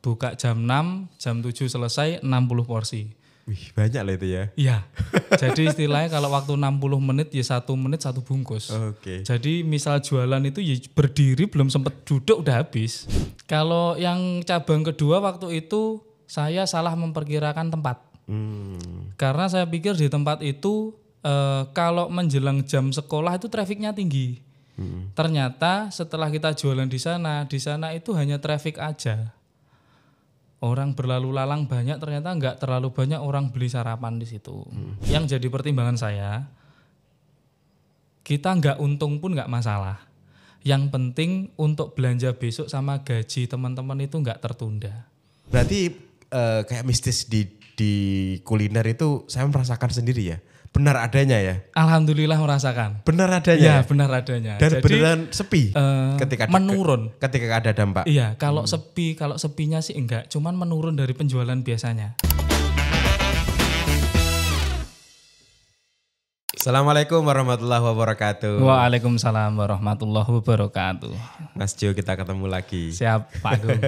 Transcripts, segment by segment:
buka jam 6, jam 7 selesai 60 porsi. Wih, banyak lah itu ya. Iya. Jadi istilahnya kalau waktu 60 menit ya 1 menit 1 bungkus. Oke. Jadi misal jualan itu ya berdiri belum sempat duduk udah habis. Kalau yang cabang kedua waktu itu saya salah memperkirakan tempat. Karena saya pikir di tempat itu kalau menjelang jam sekolah itu trafiknya tinggi. Ternyata setelah kita jualan di sana itu hanya trafik aja. Orang berlalu lalang banyak, ternyata nggak terlalu banyak orang beli sarapan di situ. Yang jadi pertimbangan saya, kita nggak untung pun nggak masalah. Yang penting untuk belanja besok sama gaji teman-teman itu nggak tertunda. Berarti kayak mistis di kuliner itu saya merasakan sendiri ya. Benar adanya ya? Alhamdulillah merasakan. Benar adanya? Iya benar adanya. Dan Jadi, beneran sepi menurun. Ketika ada dampak? Iya kalau sepinya sih enggak. Cuman menurun dari penjualan biasanya. Assalamualaikum warahmatullahi wabarakatuh. Waalaikumsalam warahmatullahi wabarakatuh. Mas Jo, kita ketemu lagi. Siap Pak Agung.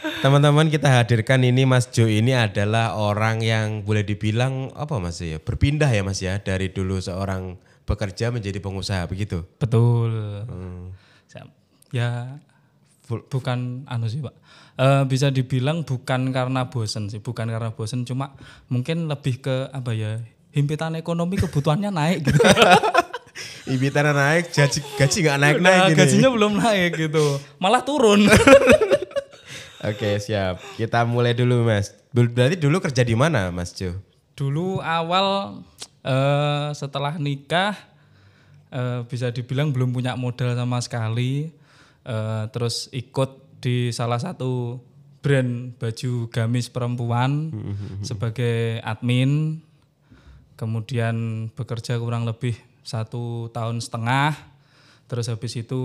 Teman-teman, kita hadirkan ini Mas Jo ini adalah orang yang boleh dibilang apa Mas ya, berpindah ya Mas ya, dari dulu seorang bekerja menjadi pengusaha begitu. Betul. Siap. Ya bukan sih Pak. Bisa dibilang bukan karena bosen sih, cuma mungkin lebih ke apa ya, himpitan ekonomi kebutuhannya naik gitu. Himpitannya naik, gaji nggak naik-naik gitu. Gajinya belum naik gitu, malah turun. Oke, siap. Kita mulai dulu Mas. Berarti dulu kerja di mana Mas Jo? Dulu awal setelah nikah bisa dibilang belum punya modal sama sekali. Terus ikut di salah satu brand baju gamis perempuan sebagai admin. Kemudian bekerja kurang lebih 1,5 tahun. Terus habis itu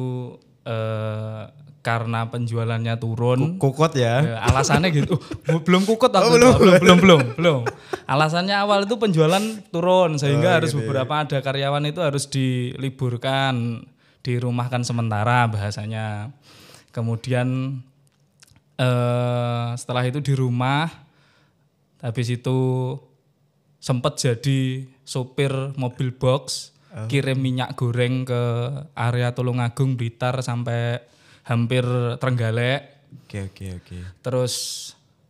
karena penjualannya turun. Kukut ya? Alasannya gitu. Belum kukut waktu belum. Alasannya awal itu penjualan turun sehingga harus gitu beberapa ada karyawan itu harus diliburkan, dirumahkan sementara bahasanya. Kemudian setelah itu di rumah, habis itu sempat jadi sopir mobil box, kirim minyak goreng ke area Tulungagung, Blitar sampai hampir Trenggalek. Oke. Terus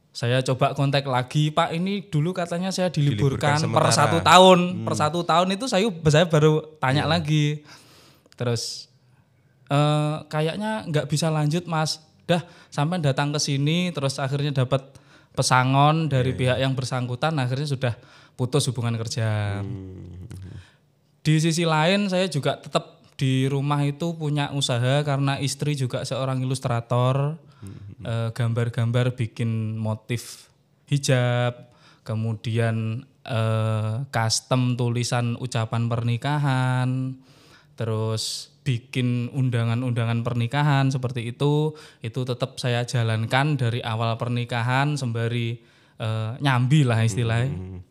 saya coba kontak lagi, Pak ini dulu katanya saya diliburkan per 1 tahun. Per 1 tahun itu saya baru tanya lagi. Terus kayaknya nggak bisa lanjut Mas. Dah sampai datang ke sini, terus akhirnya dapat pesangon dari pihak yang bersangkutan, akhirnya sudah putus hubungan kerja. Di sisi lain saya juga tetap di rumah itu punya usaha karena istri juga seorang ilustrator, gambar-gambar bikin motif hijab, kemudian custom tulisan ucapan pernikahan, terus bikin undangan-undangan pernikahan seperti itu tetap saya jalankan dari awal pernikahan sembari nyambi lah istilahnya.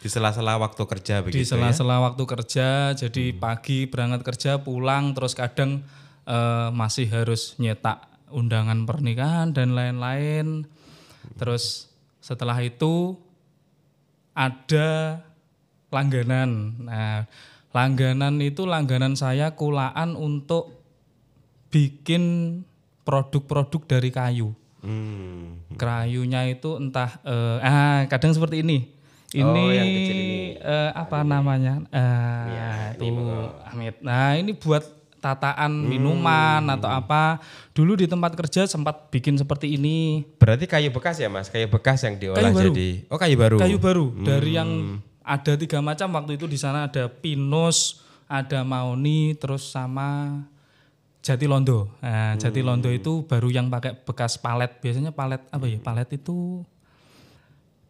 Di sela-sela waktu kerja begitu ya? Di sela-sela waktu kerja, jadi pagi berangkat kerja, pulang, terus kadang masih harus nyetak undangan pernikahan dan lain-lain. Terus setelah itu ada langganan. Nah, langganan saya kulaan untuk bikin produk-produk dari kayu. Kayunya itu entah, kadang seperti ini. Ini yang kecil ini. Apa namanya? Amit. Nah, ini buat tataan minuman atau apa. Dulu di tempat kerja sempat bikin seperti ini. Berarti kayu bekas ya Mas? Kayu bekas yang diolah jadi. Oh, kayu baru. Kayu baru. Dari yang ada 3 macam waktu itu, di sana ada pinus, ada mahoni, terus sama jatilondo. Nah, jatilondo itu baru yang pakai bekas palet. Biasanya palet apa ya? Palet itu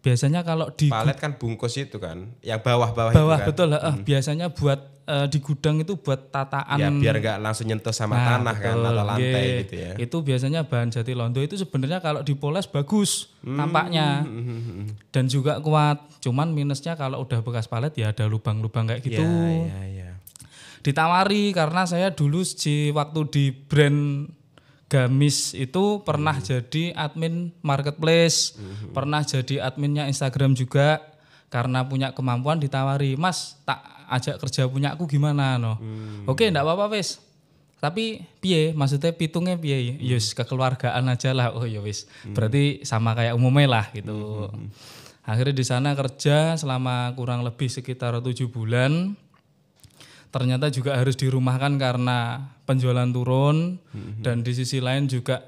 biasanya kalau di palet kan bungkus itu kan, yang bawah itu kan. Betul, biasanya buat di gudang itu buat tataan. Ya biar nggak langsung nyentuh sama tanah kan atau lantai gitu ya. Itu biasanya bahan jatilondo itu sebenarnya kalau dipoles bagus tampaknya dan juga kuat. Cuman minusnya kalau udah bekas palet ya ada lubang-lubang kayak gitu. Ya. Ditawari karena saya dulu waktu di brand Gamis itu pernah jadi admin marketplace, pernah jadi adminnya Instagram juga. Karena punya kemampuan ditawari, Mas tak ajak kerja punya aku gimana no? Oke, enggak apa-apa wis. Tapi piye? Maksudnya pitungnya piye? Yus kekeluargaan aja lah. Oh ya wis. Berarti sama kayak umumnya lah gitu. Akhirnya di sana kerja selama kurang lebih sekitar 7 bulan. Ternyata juga harus dirumahkan karena penjualan turun dan di sisi lain juga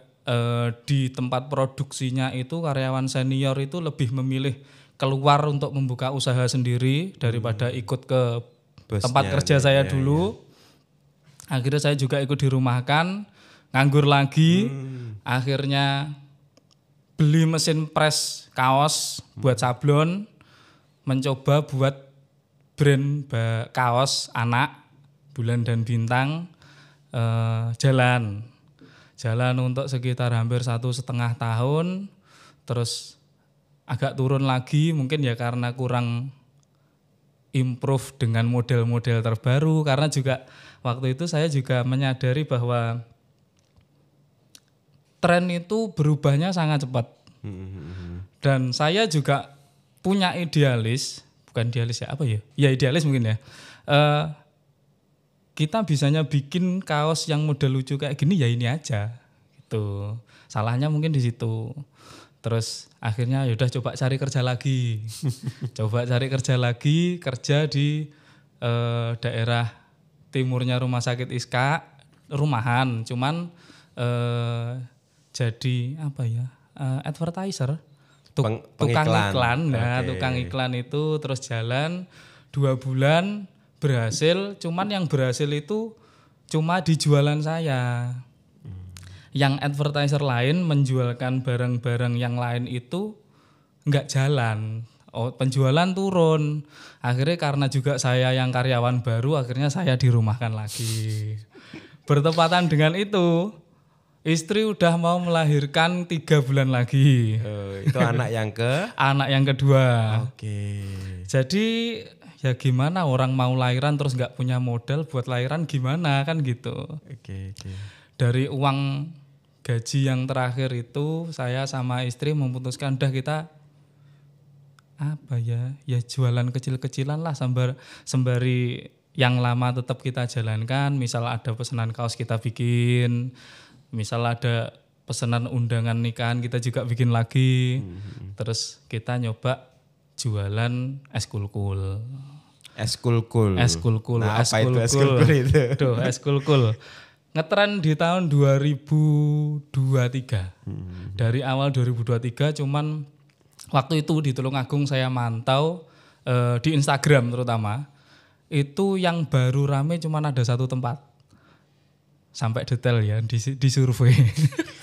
di tempat produksinya itu karyawan senior itu lebih memilih keluar untuk membuka usaha sendiri daripada ikut ke bosnya, tempat kerja saya dulu. Akhirnya saya juga ikut dirumahkan, nganggur lagi. Akhirnya beli mesin press kaos buat sablon, mencoba buat brand kaos anak Bulan dan Bintang, jalan untuk sekitar hampir 1,5 tahun, terus agak turun lagi mungkin ya karena kurang improve dengan model-model terbaru, karena juga waktu itu saya juga menyadari bahwa tren itu berubahnya sangat cepat. Dan saya juga punya bukan idealis ya, apa ya? Ya idealis mungkin ya. Kita bisanya bikin kaos yang model lucu kayak gini ya ini aja gitu. Salahnya mungkin di situ. Terus akhirnya yaudah coba cari kerja lagi. Kerja di daerah timurnya Rumah Sakit Iska, rumahan, cuman jadi apa ya? Advertiser. Tukang iklan. Nah, tukang iklan itu terus jalan 2 bulan berhasil, cuman yang berhasil itu cuma di jualan saya. Yang advertiser lain menjualkan barang-barang yang lain itu enggak jalan. Penjualan turun. Akhirnya karena juga saya yang karyawan baru, akhirnya saya dirumahkan lagi. Bertepatan dengan itu, istri udah mau melahirkan 3 bulan lagi. Itu anak yang anak yang kedua. Oke. Jadi ya gimana orang mau lahiran terus nggak punya modal buat lahiran gimana kan gitu. Oke. Dari uang gaji yang terakhir itu saya sama istri memutuskan udah kita apa ya jualan kecil-kecilan lah sembari yang lama tetap kita jalankan. Misal ada pesanan kaos kita bikin, misal ada pesanan undangan nikahan kita juga bikin lagi. Terus kita nyoba jualan es kulkul. Es kulkul. Nah, apa itu es kulkul itu? Es kulkul. Ngetren di tahun 2023. Dari awal 2023 cuman waktu itu di Tulungagung saya mantau di Instagram terutama. Itu yang baru rame cuman ada 1 tempat. Sampai detail ya di survei.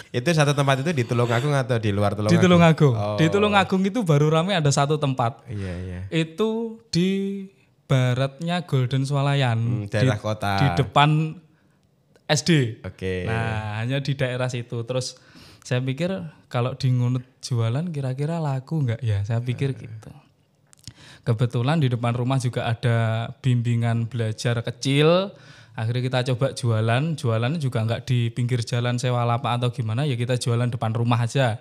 Itu 1 tempat itu di Tulungagung atau di luar Tulungagung? Di Tulungagung. Di Tulungagung itu baru rame ada 1 tempat. Iya. Itu di baratnya Golden Swalayan. Daerah kota. Di depan SD. Oke. Nah, hanya di daerah situ. Terus saya pikir kalau di ngunut jualan kira-kira laku enggak ya? Saya pikir gitu. Kebetulan di depan rumah juga ada bimbingan belajar kecil. Akhirnya kita coba jualan. Jualannya juga enggak di pinggir jalan sewa lapak atau gimana, ya kita jualan depan rumah aja.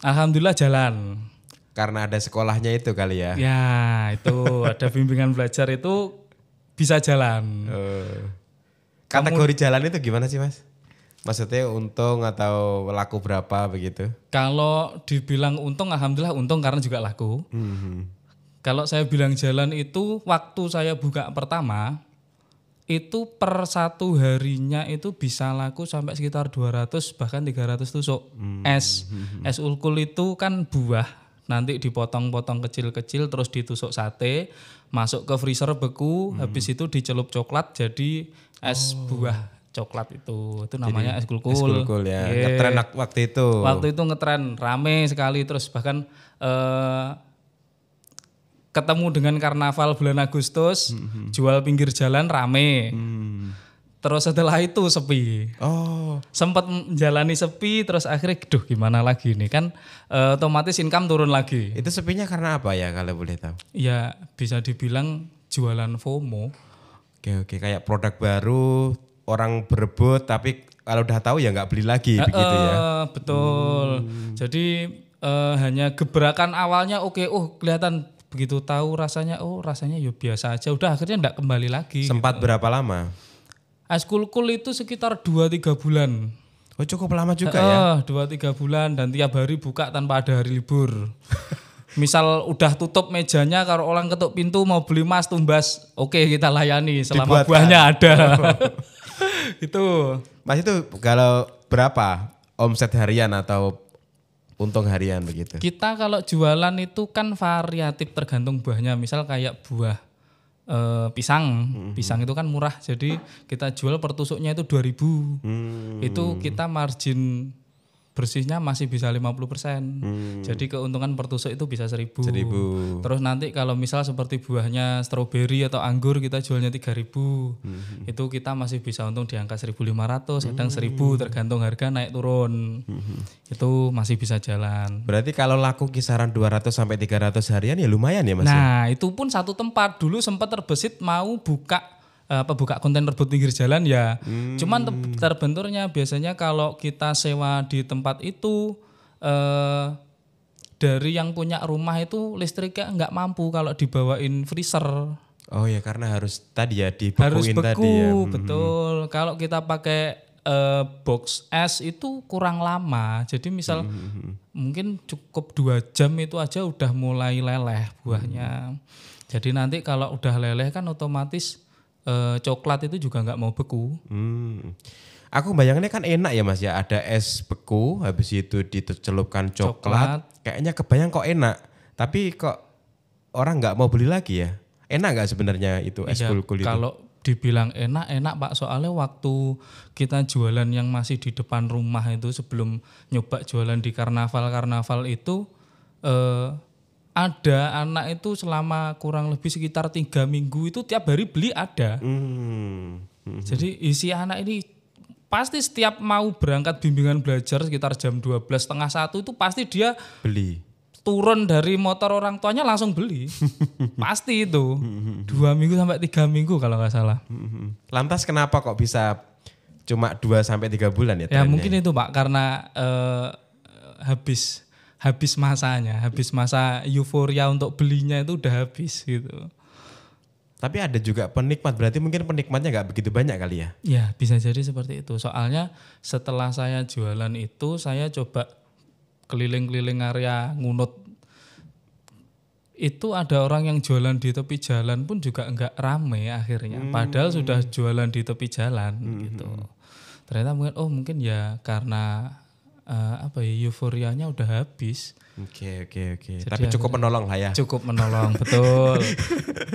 Alhamdulillah jalan. Karena ada sekolahnya itu kali ya? Ya, itu ada bimbingan belajar itu bisa jalan. Kategori jalan itu gimana sih Mas? Maksudnya untung atau laku berapa begitu? Kalau dibilang untung, alhamdulillah untung karena juga laku. Kalau saya bilang jalan itu waktu saya buka pertama, itu per 1 harinya itu bisa laku sampai sekitar 200 bahkan 300 tusuk. Es ulkul itu kan buah, nanti dipotong-potong kecil-kecil terus ditusuk sate, masuk ke freezer beku, habis itu dicelup coklat jadi es buah coklat itu namanya es kulkul. Es kulkul ya. Ngetren waktu itu. Waktu itu ngetren, rame sekali, terus bahkan ketemu dengan karnaval bulan Agustus, jual pinggir jalan rame. Terus setelah itu sepi. Sempat menjalani sepi, terus akhirnya gimana lagi nih kan otomatis income turun lagi. Itu sepinya karena apa ya kalau boleh tahu? Ya bisa dibilang jualan FOMO. Oke, kayak produk baru orang berebut tapi kalau udah tahu ya nggak beli lagi begitu ya. Betul. Jadi hanya gebrakan awalnya kelihatan, begitu tahu rasanya ya biasa aja. Udah akhirnya enggak kembali lagi. Sempat berapa lama? School itu sekitar 2-3 bulan. Oh cukup lama juga ya. 2-3 bulan dan tiap hari buka tanpa ada hari libur. Misal udah tutup mejanya, kalau orang ketuk pintu mau beli mas tumbas, oke kita layani selama buahnya ada. Itu. Mas itu kalau berapa omset harian atau untung harian begitu? Kita kalau jualan itu kan variatif tergantung buahnya. Misal kayak buah pisang. Pisang itu kan murah. Jadi kita jual per tusuknya itu 2.000. Itu kita margin bersihnya masih bisa 50%. Jadi keuntungan per tusuk itu bisa 1.000. Terus nanti kalau misal seperti buahnya stroberi atau anggur kita jualnya 3.000. Itu kita masih bisa untung di angka 1.500, kadang 1.000 tergantung harga naik turun. Itu masih bisa jalan. Berarti kalau laku kisaran 200 sampai 300 harian ya lumayan ya Mas? Nah, itu pun satu tempat. Dulu sempat terbesit mau buka kontainer rebut pinggir jalan ya. Cuman terbenturnya biasanya kalau kita sewa di tempat itu dari yang punya rumah itu listriknya nggak mampu kalau dibawain freezer. Oh ya karena harus tadi ya harus dibekuin beku, tadi ya. Betul. Kalau kita pakai box es itu kurang lama. Jadi misal mungkin cukup 2 jam itu aja udah mulai leleh buahnya. Jadi nanti kalau udah leleh kan otomatis coklat itu juga nggak mau beku. Aku bayangannya kan enak ya Mas ya, ada es beku habis itu dicelupkan coklat. Kayaknya kebayang kok enak, tapi kok orang nggak mau beli lagi ya. Enak nggak sebenarnya itu es kulkul itu? Kalau dibilang enak Pak, soalnya waktu kita jualan yang masih di depan rumah itu sebelum nyoba jualan di karnaval itu ada anak itu selama kurang lebih sekitar 3 minggu itu tiap hari beli ada. Jadi isi anak ini pasti setiap mau berangkat bimbingan belajar sekitar jam 12, setengah 1 itu pasti dia beli. Turun dari motor orang tuanya langsung beli. Pasti itu. 2 minggu sampai 3 minggu kalau nggak salah. Lantas kenapa kok bisa cuma 2 sampai 3 bulan ya? Ya mungkin itu Pak, karena habis masanya, habis masa euforia untuk belinya itu udah habis gitu. Tapi ada juga penikmat, berarti mungkin penikmatnya nggak begitu banyak kali ya? Ya bisa jadi seperti itu. Soalnya setelah saya jualan itu saya coba keliling-keliling area Ngunut. Itu ada orang yang jualan di tepi jalan pun juga enggak rame akhirnya. Padahal sudah jualan di tepi jalan gitu. Ternyata mungkin ya karena euforianya udah habis. Oke. Tapi cukup menolong lah ya. Cukup menolong, betul.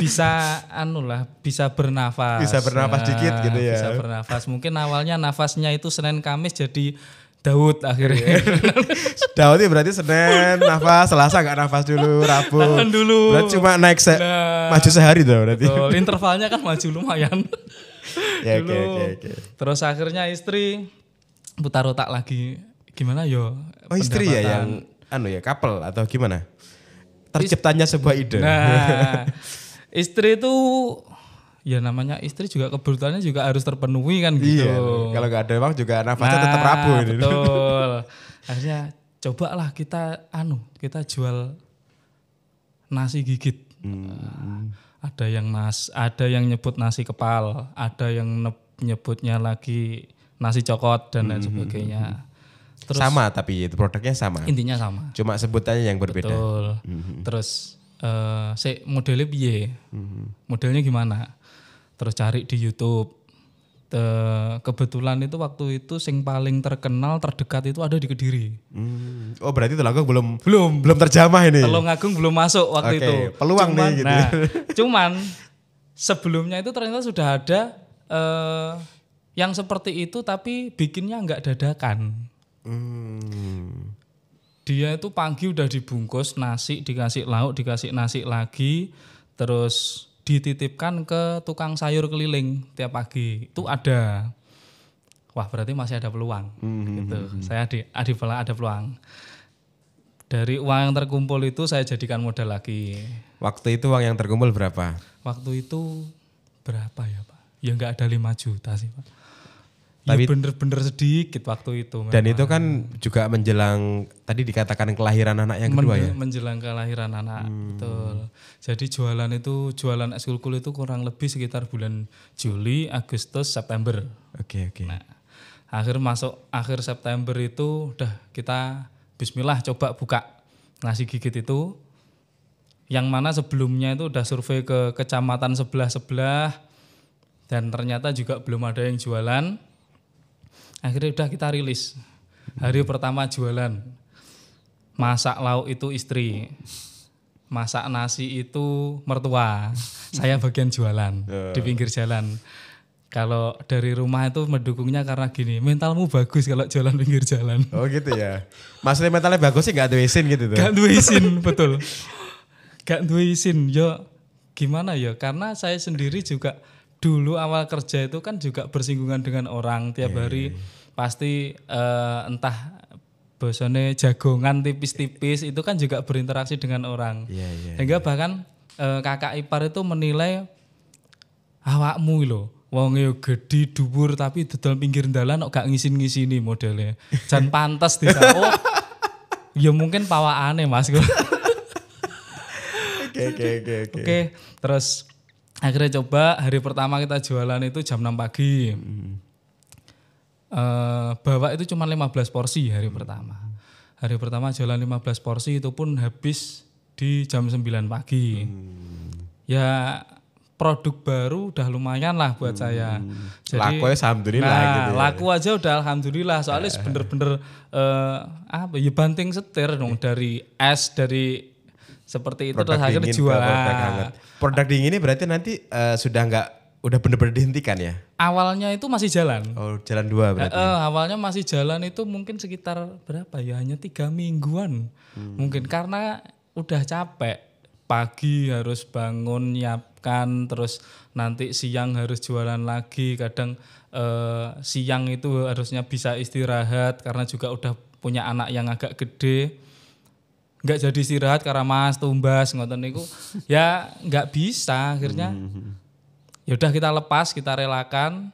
Bisa bisa bernafas. Bisa bernafas dikit gitu ya. Bisa bernafas. Mungkin awalnya nafasnya itu Senin Kamis jadi Daud akhirnya. Daud itu berarti Senin nafas, Selasa gak nafas dulu, Rabu. Tahan dulu. Berarti cuma naik maju sehari tuh berarti. Betul, intervalnya kan maju lumayan. Ya, oke. Terus akhirnya istri putar otak lagi. Gimana yo? Oh istri ya yang couple atau gimana? Terciptanya sebuah ide. Nah, istri itu ya namanya istri juga kebutuhannya juga harus terpenuhi kan gitu. Iya, kalau nggak ada uang juga nafasnya tetap rapuh ini. Betul. Akhirnya cobalah kita jual nasi gigit. Ada yang nyebut nasi kepal, ada yang nyebutnya lagi nasi cokot dan lain sebagainya. Terus, sama tapi itu produknya sama. Intinya sama. Cuma sebutannya yang berbeda. Betul. Terus modelnya piye? Modelnya gimana? Terus cari di YouTube. Kebetulan itu waktu itu sing paling terkenal terdekat itu ada di Kediri. Oh berarti Tulungagung belum terjamah ini. Tulungagung belum masuk waktu itu. Peluang nih gitu. Nah, cuman sebelumnya itu ternyata sudah ada yang seperti itu tapi bikinnya nggak dadakan. Dia itu pagi udah dibungkus nasi, dikasih lauk, dikasih nasi lagi, terus dititipkan ke tukang sayur keliling tiap pagi. Itu ada. Wah berarti masih ada peluang. Gitu. Saya ada peluang. Dari uang yang terkumpul itu saya jadikan modal lagi. Waktu itu uang yang terkumpul berapa? Waktu itu berapa ya Pak? Ya nggak ada 5 juta sih Pak. Tapi bener-bener sedikit waktu itu. Dan itu kan juga menjelang tadi dikatakan kelahiran anak yang kedua ya. Menjelang kelahiran anak, betul. Jadi jualan es kulkul itu kurang lebih sekitar bulan Juli, Agustus, September. Oke. Nah, akhir September itu udah kita bismillah coba buka nasi gigit itu. Yang mana sebelumnya itu udah survei ke kecamatan sebelah dan ternyata juga belum ada yang jualan. Akhirnya udah kita rilis. Hari pertama jualan. Masak lauk itu istri. Masak nasi itu mertua. Saya bagian jualan di pinggir jalan. Kalau dari rumah itu mendukungnya karena gini, mentalmu bagus kalau jualan pinggir jalan. Oh gitu ya. Maksudnya mentalnya bagus sih gak ada izin gitu tuh. Gak ada izin, betul. Gak ada izin. Yo gimana ya? Karena saya sendiri juga dulu awal kerja itu kan juga bersinggungan dengan orang tiap hari pasti entah bosone jagongan tipis-tipis itu kan juga berinteraksi dengan orang. Sehingga bahkan kakak ipar itu menilai awakmu lho wong yo gedhi dhuwur tapi dodol pinggir dalan kok gak ngisin-ngisini modelnya. Jan pantes oh ya mungkin pawakane Mas. Oke, terus akhirnya coba hari pertama kita jualan itu jam 6 pagi. Bawa itu cuma 15 porsi hari pertama. Hari pertama jualan 15 porsi itu pun habis di jam 9 pagi. Ya produk baru udah lumayan lah buat saya. Jadi, laku alhamdulillah gitu ya. Laku aja udah alhamdulillah soalnya bener-bener banting setir dong dari es dari seperti itu produk terus akhirnya jual. Produk dingin ini berarti nanti udah benar-benar dihentikan ya? Awalnya itu masih jalan. Oh, jalan 2 berarti. Awalnya masih jalan itu mungkin sekitar berapa ya? Hanya 3 mingguan. Mungkin karena udah capek. Pagi harus bangun nyiapkan, terus nanti siang harus jualan lagi. Kadang siang itu harusnya bisa istirahat karena juga udah punya anak yang agak gede. Nggak jadi istirahat karena Mas tumbas ngoten niku ya nggak bisa akhirnya ya udah kita lepas, kita relakan.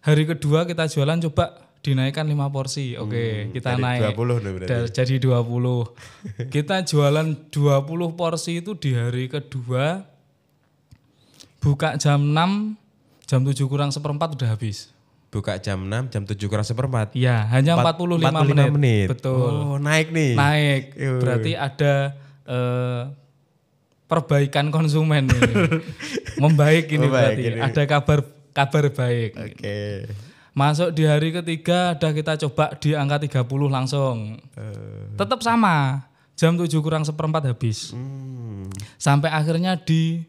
Hari kedua kita jualan coba dinaikkan 5 porsi. Oke, kita naik 20 jadi 20. Kita jualan 20 porsi itu di hari kedua buka jam 6, jam 7 kurang seperempat udah habis. Buka jam 6, jam 7 kurang seperempat. Iya, hanya 45 menit. Betul. Oh, naik nih. Naik. Berarti ada perbaikan konsumen ini. Membaik ini berarti. Ada kabar baik. Oke. Masuk di hari ketiga ada kita coba di angka 30 langsung. Tetap sama. Jam 7 kurang seperempat habis. Sampai akhirnya di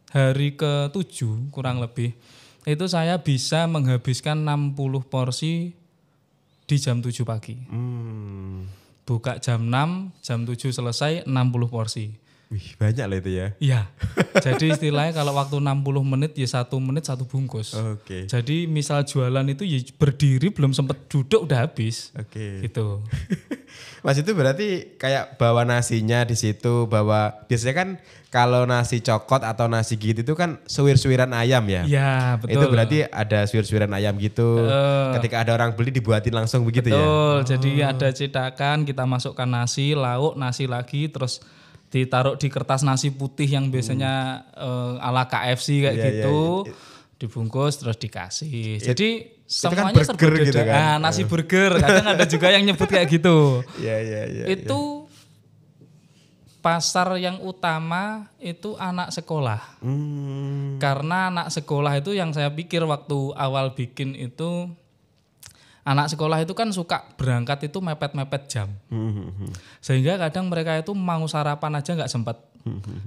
hari ke-7 kurang lebih itu saya bisa menghabiskan 60 porsi di jam 7 pagi. Buka jam 6, jam 7 selesai 60 porsi. Wih, banyak lah itu ya. Iya. Jadi istilahnya kalau waktu 60 menit ya 1 menit 1 bungkus. Oke. Jadi misal jualan itu ya berdiri belum sempat duduk udah habis. Oke. Gitu. Mas itu berarti kayak bawa nasinya di situ, bawa biasanya kan kalau nasi cokot atau nasi gitu itu kan suwir-suwiran ayam ya. Iya, betul. Itu berarti ada suwir-suwiran ayam gitu. Ketika ada orang beli dibuatin langsung begitu ya. Betul. Jadi ada cetakan, kita masukkan nasi, lauk, nasi lagi terus ditaruh di kertas nasi putih yang biasanya ala KFC kayak gitu. Dibungkus terus dikasih. Jadi semuanya kan burger gitu kan. Nasi burger. Kadang ada juga yang nyebut kayak gitu. Iya. Itu pasar yang utama itu anak sekolah. Karena anak sekolah itu yang saya pikir waktu awal bikin itu anak sekolah itu kan suka berangkat itu mepet-mepet jam. Sehingga kadang mereka itu mau sarapan aja nggak sempat.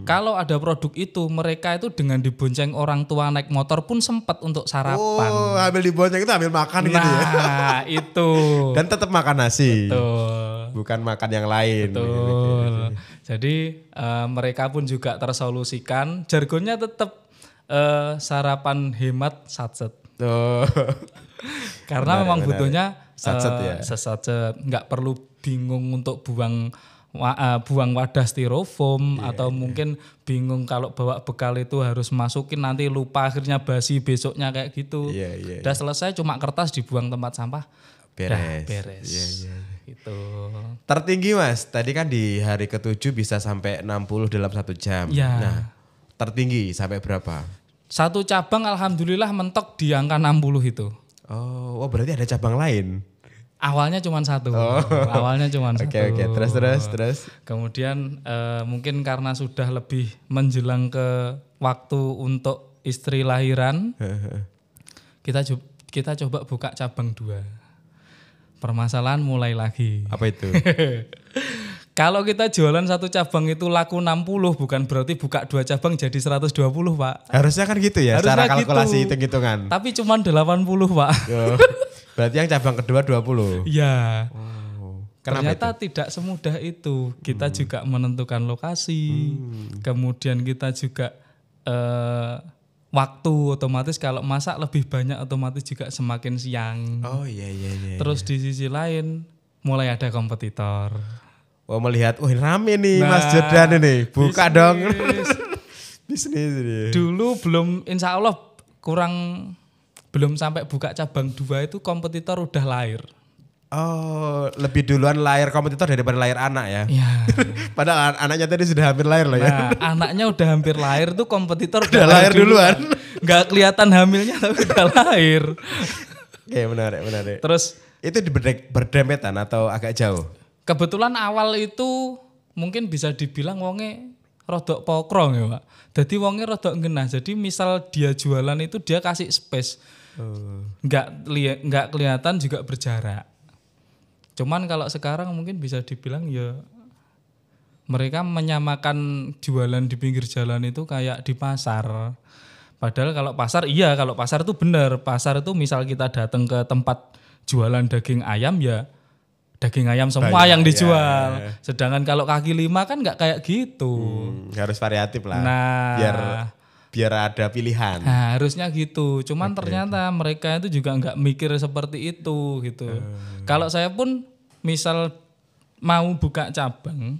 Kalau ada produk itu mereka itu dengan dibonceng orang tua naik motor pun sempat untuk sarapan. Oh, ambil dibonceng itu ambil makan gitu ya. Nah, itu. Dan tetap makan nasi. Betul. Bukan makan yang lain. Betul. Jadi mereka pun juga tersolusikan. Jargonnya tetap sarapan hemat satset. Oh. Karena memang butuhnya satset ya. Satset. Nggak perlu bingung untuk buang buang wadah styrofoam atau mungkin bingung kalau bawa bekal itu harus masukin nanti lupa akhirnya basi besoknya kayak gitu. Udah selesai cuma kertas dibuang tempat sampah. Beres. Gitu. Tertinggi Mas, tadi kan di hari ke-7 bisa sampai 60 dalam 1 jam. Nah, tertinggi sampai berapa? Satu cabang alhamdulillah mentok di angka 60 itu. Oh, berarti ada cabang lain. Awalnya cuma satu. Awalnya cuma satu. Oke, terus. Kemudian mungkin karena sudah lebih menjelang ke waktu untuk istri lahiran, kita coba buka cabang 2. Permasalahan mulai lagi. Apa itu? Kalau kita jualan satu cabang itu laku 60, bukan berarti buka 2 cabang jadi 120, Pak. Harusnya kan gitu ya, Harusnya cara kalkulasi gitu. hitung-hitungan. Tapi cuma 80, Pak. Berarti yang cabang kedua 20. Iya. Kenapa Ternyata tidak semudah itu. Kita juga menentukan lokasi. Kemudian kita juga waktu, otomatis kalau masak lebih banyak otomatis juga semakin siang. Oh iya. Terus di sisi lain mulai ada kompetitor. Oh melihat, ini rame nih Mas Jordan ini, buka dong. Bisnis ini. Dulu insya Allah belum sampai buka cabang 2 itu kompetitor udah lahir. Oh, lebih duluan lahir kompetitor daripada lahir anak ya? Iya. Padahal anaknya tadi sudah hampir lahir loh ya. Nah, anaknya udah hampir lahir tuh kompetitor udah lahir duluan. Nggak kelihatan hamilnya tapi udah lahir. Oke, menarik. Terus itu berdempetan atau agak jauh? Kebetulan awal itu mungkin bisa dibilang wonge rodok pokrong ya Pak. Jadi wonge rodok ngenah. Jadi misal dia jualan itu dia kasih space. Nggak kelihatan juga berjarak. Cuman kalau sekarang mungkin bisa dibilang ya mereka menyamakan jualan di pinggir jalan itu kayak di pasar. Padahal kalau pasar itu benar. Pasar itu misal kita datang ke tempat jualan daging ayam ya daging ayam semua yang dijual. Ya. Sedangkan kalau kaki 5 kan nggak kayak gitu. Harus variatif lah. Nah, biar ada pilihan. Nah, harusnya gitu. Cuman ternyata mereka itu juga nggak mikir seperti itu gitu. Kalau saya pun misal mau buka cabang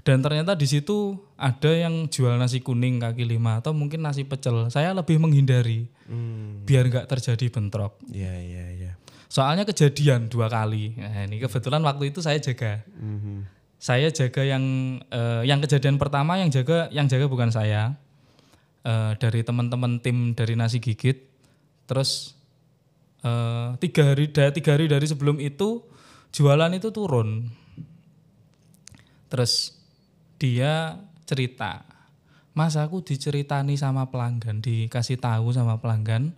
dan ternyata di situ ada yang jual nasi kuning kaki 5 atau mungkin nasi pecel, saya lebih menghindari biar nggak terjadi bentrok. Iya. Soalnya kejadian 2 kali. Nah, ini kebetulan waktu itu saya jaga. Saya jaga yang kejadian pertama yang jaga bukan saya. Dari teman-teman tim dari Nasi Gigit. Terus 3 hari dari sebelum itu jualan itu turun. Terus dia cerita, Mas aku diceritani sama pelanggan, dikasih tahu sama pelanggan.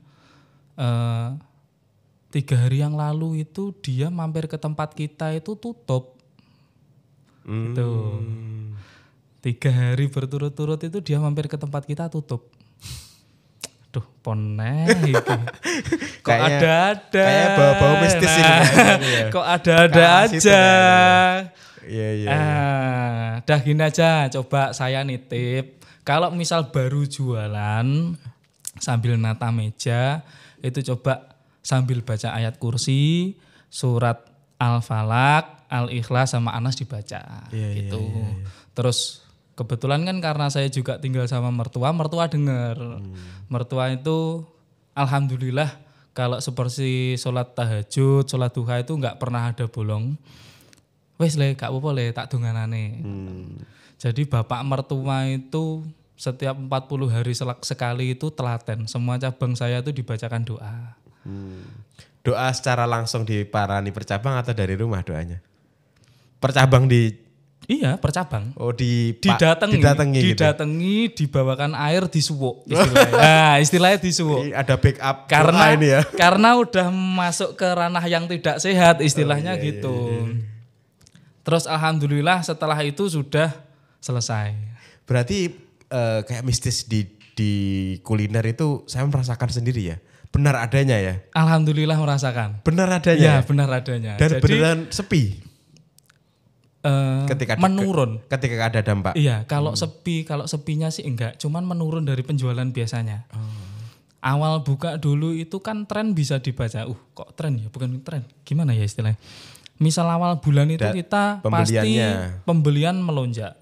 3 hari yang lalu itu dia mampir ke tempat kita itu tutup. Itu 3 hari berturut-turut itu dia mampir ke tempat kita tutup. Duh, poneh itu. Kok ada-ada. Kayak bau-bau mistis ini. Kok ada-ada aja. Iya. Dah gini aja, coba saya nitip. Kalau misal baru jualan sambil nata meja, itu coba sambil baca ayat kursi, surat Al-Falaq, Al-Ikhlas sama Anas dibaca gitu. Iya. Terus kebetulan kan karena saya juga tinggal sama mertua dengar. Mertua itu alhamdulillah kalau seperti sholat tahajud, sholat duha itu enggak pernah ada bolong. Wes le, gak apa-apa le, tak donganane. Jadi bapak mertua itu setiap 40 hari sekali itu telaten. Semua cabang saya itu dibacakan doa. Doa secara langsung di Parani percabang atau dari rumah doanya? Percabang Iya, percabang. Oh, didatangi, dibawakan air, disuwuk istilahnya. Nah, istilahnya disuwuk. Ada backup karena ini ya. Karena udah masuk ke ranah yang tidak sehat istilahnya gitu. Iya. Terus alhamdulillah setelah itu sudah selesai. Berarti kayak mistis di kuliner itu saya merasakan sendiri ya. Benar adanya ya? Alhamdulillah merasakan. Benar adanya? Ya, benar adanya. Dan jadi, beneran sepi? Ketika menurun. Ketika ada dampak? Iya, kalau sepinya sih enggak. Cuman menurun dari penjualan biasanya. Awal buka dulu itu kan tren bisa dibaca. Kok tren ya? Bukan tren. Gimana ya istilahnya? misal awal bulan itu kita pasti pembeliannya. pembelian melonjak.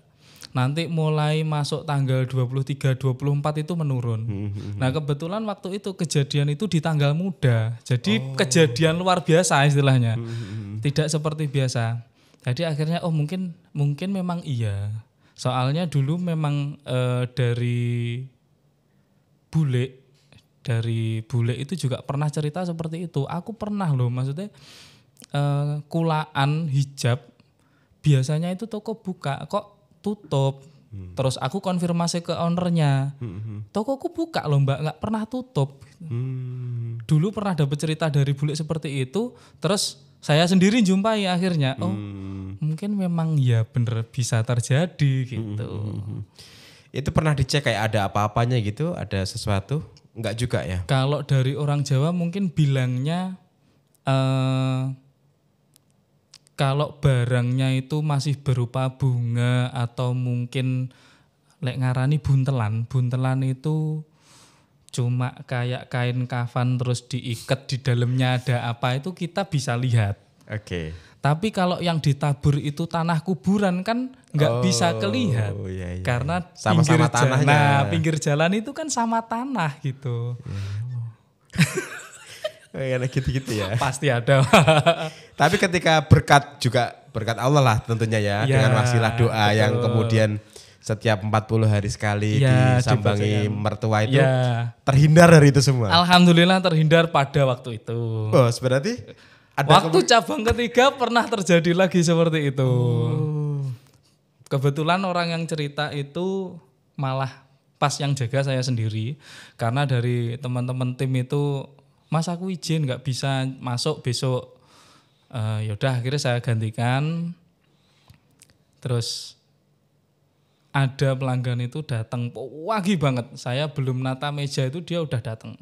Nanti mulai masuk tanggal 23, 24 itu menurun. Nah kebetulan waktu itu kejadian itu di tanggal muda. Jadi kejadian luar biasa istilahnya. Tidak seperti biasa. Jadi akhirnya mungkin memang iya. Soalnya dulu memang dari bule itu juga pernah cerita seperti itu. Aku pernah loh, maksudnya kulaan hijab biasanya itu toko buka kok tutup. Terus aku konfirmasi ke ownernya, tokoku buka loh mbak, nggak pernah tutup. Dulu pernah dapat cerita dari bule seperti itu, terus saya sendiri jumpai akhirnya, mungkin memang ya bener bisa terjadi gitu. Itu pernah dicek kayak ada apa-apanya gitu, ada sesuatu? Enggak juga ya? Kalau dari orang Jawa mungkin bilangnya kalau barangnya itu masih berupa bunga atau mungkin lek ngarani buntelan. Buntelan itu cuma kayak kain kafan terus diikat di dalamnya ada apa itu kita bisa lihat. Oke. Tapi kalau yang ditabur itu tanah kuburan kan nggak bisa kelihat. Iya. Karena Sama-sama tanahnya. Nah, pinggir jalan itu kan sama tanah gitu. Kayak gitu-gitu ya. Pasti ada. Tapi ketika berkat Allah lah tentunya ya, dengan wasilah doa betul. Yang kemudian setiap 40 hari sekali disambangi mertua itu terhindar dari itu semua. Alhamdulillah terhindar pada waktu itu. Oh, berarti waktu cabang ketiga pernah terjadi lagi seperti itu. Kebetulan orang yang cerita itu malah pas yang jaga saya sendiri, karena dari teman-teman tim itu, Mas aku izin nggak bisa masuk besok. Yaudah akhirnya saya gantikan. Terus ada pelanggan itu datang pagi banget. Saya belum nata meja itu dia udah datang.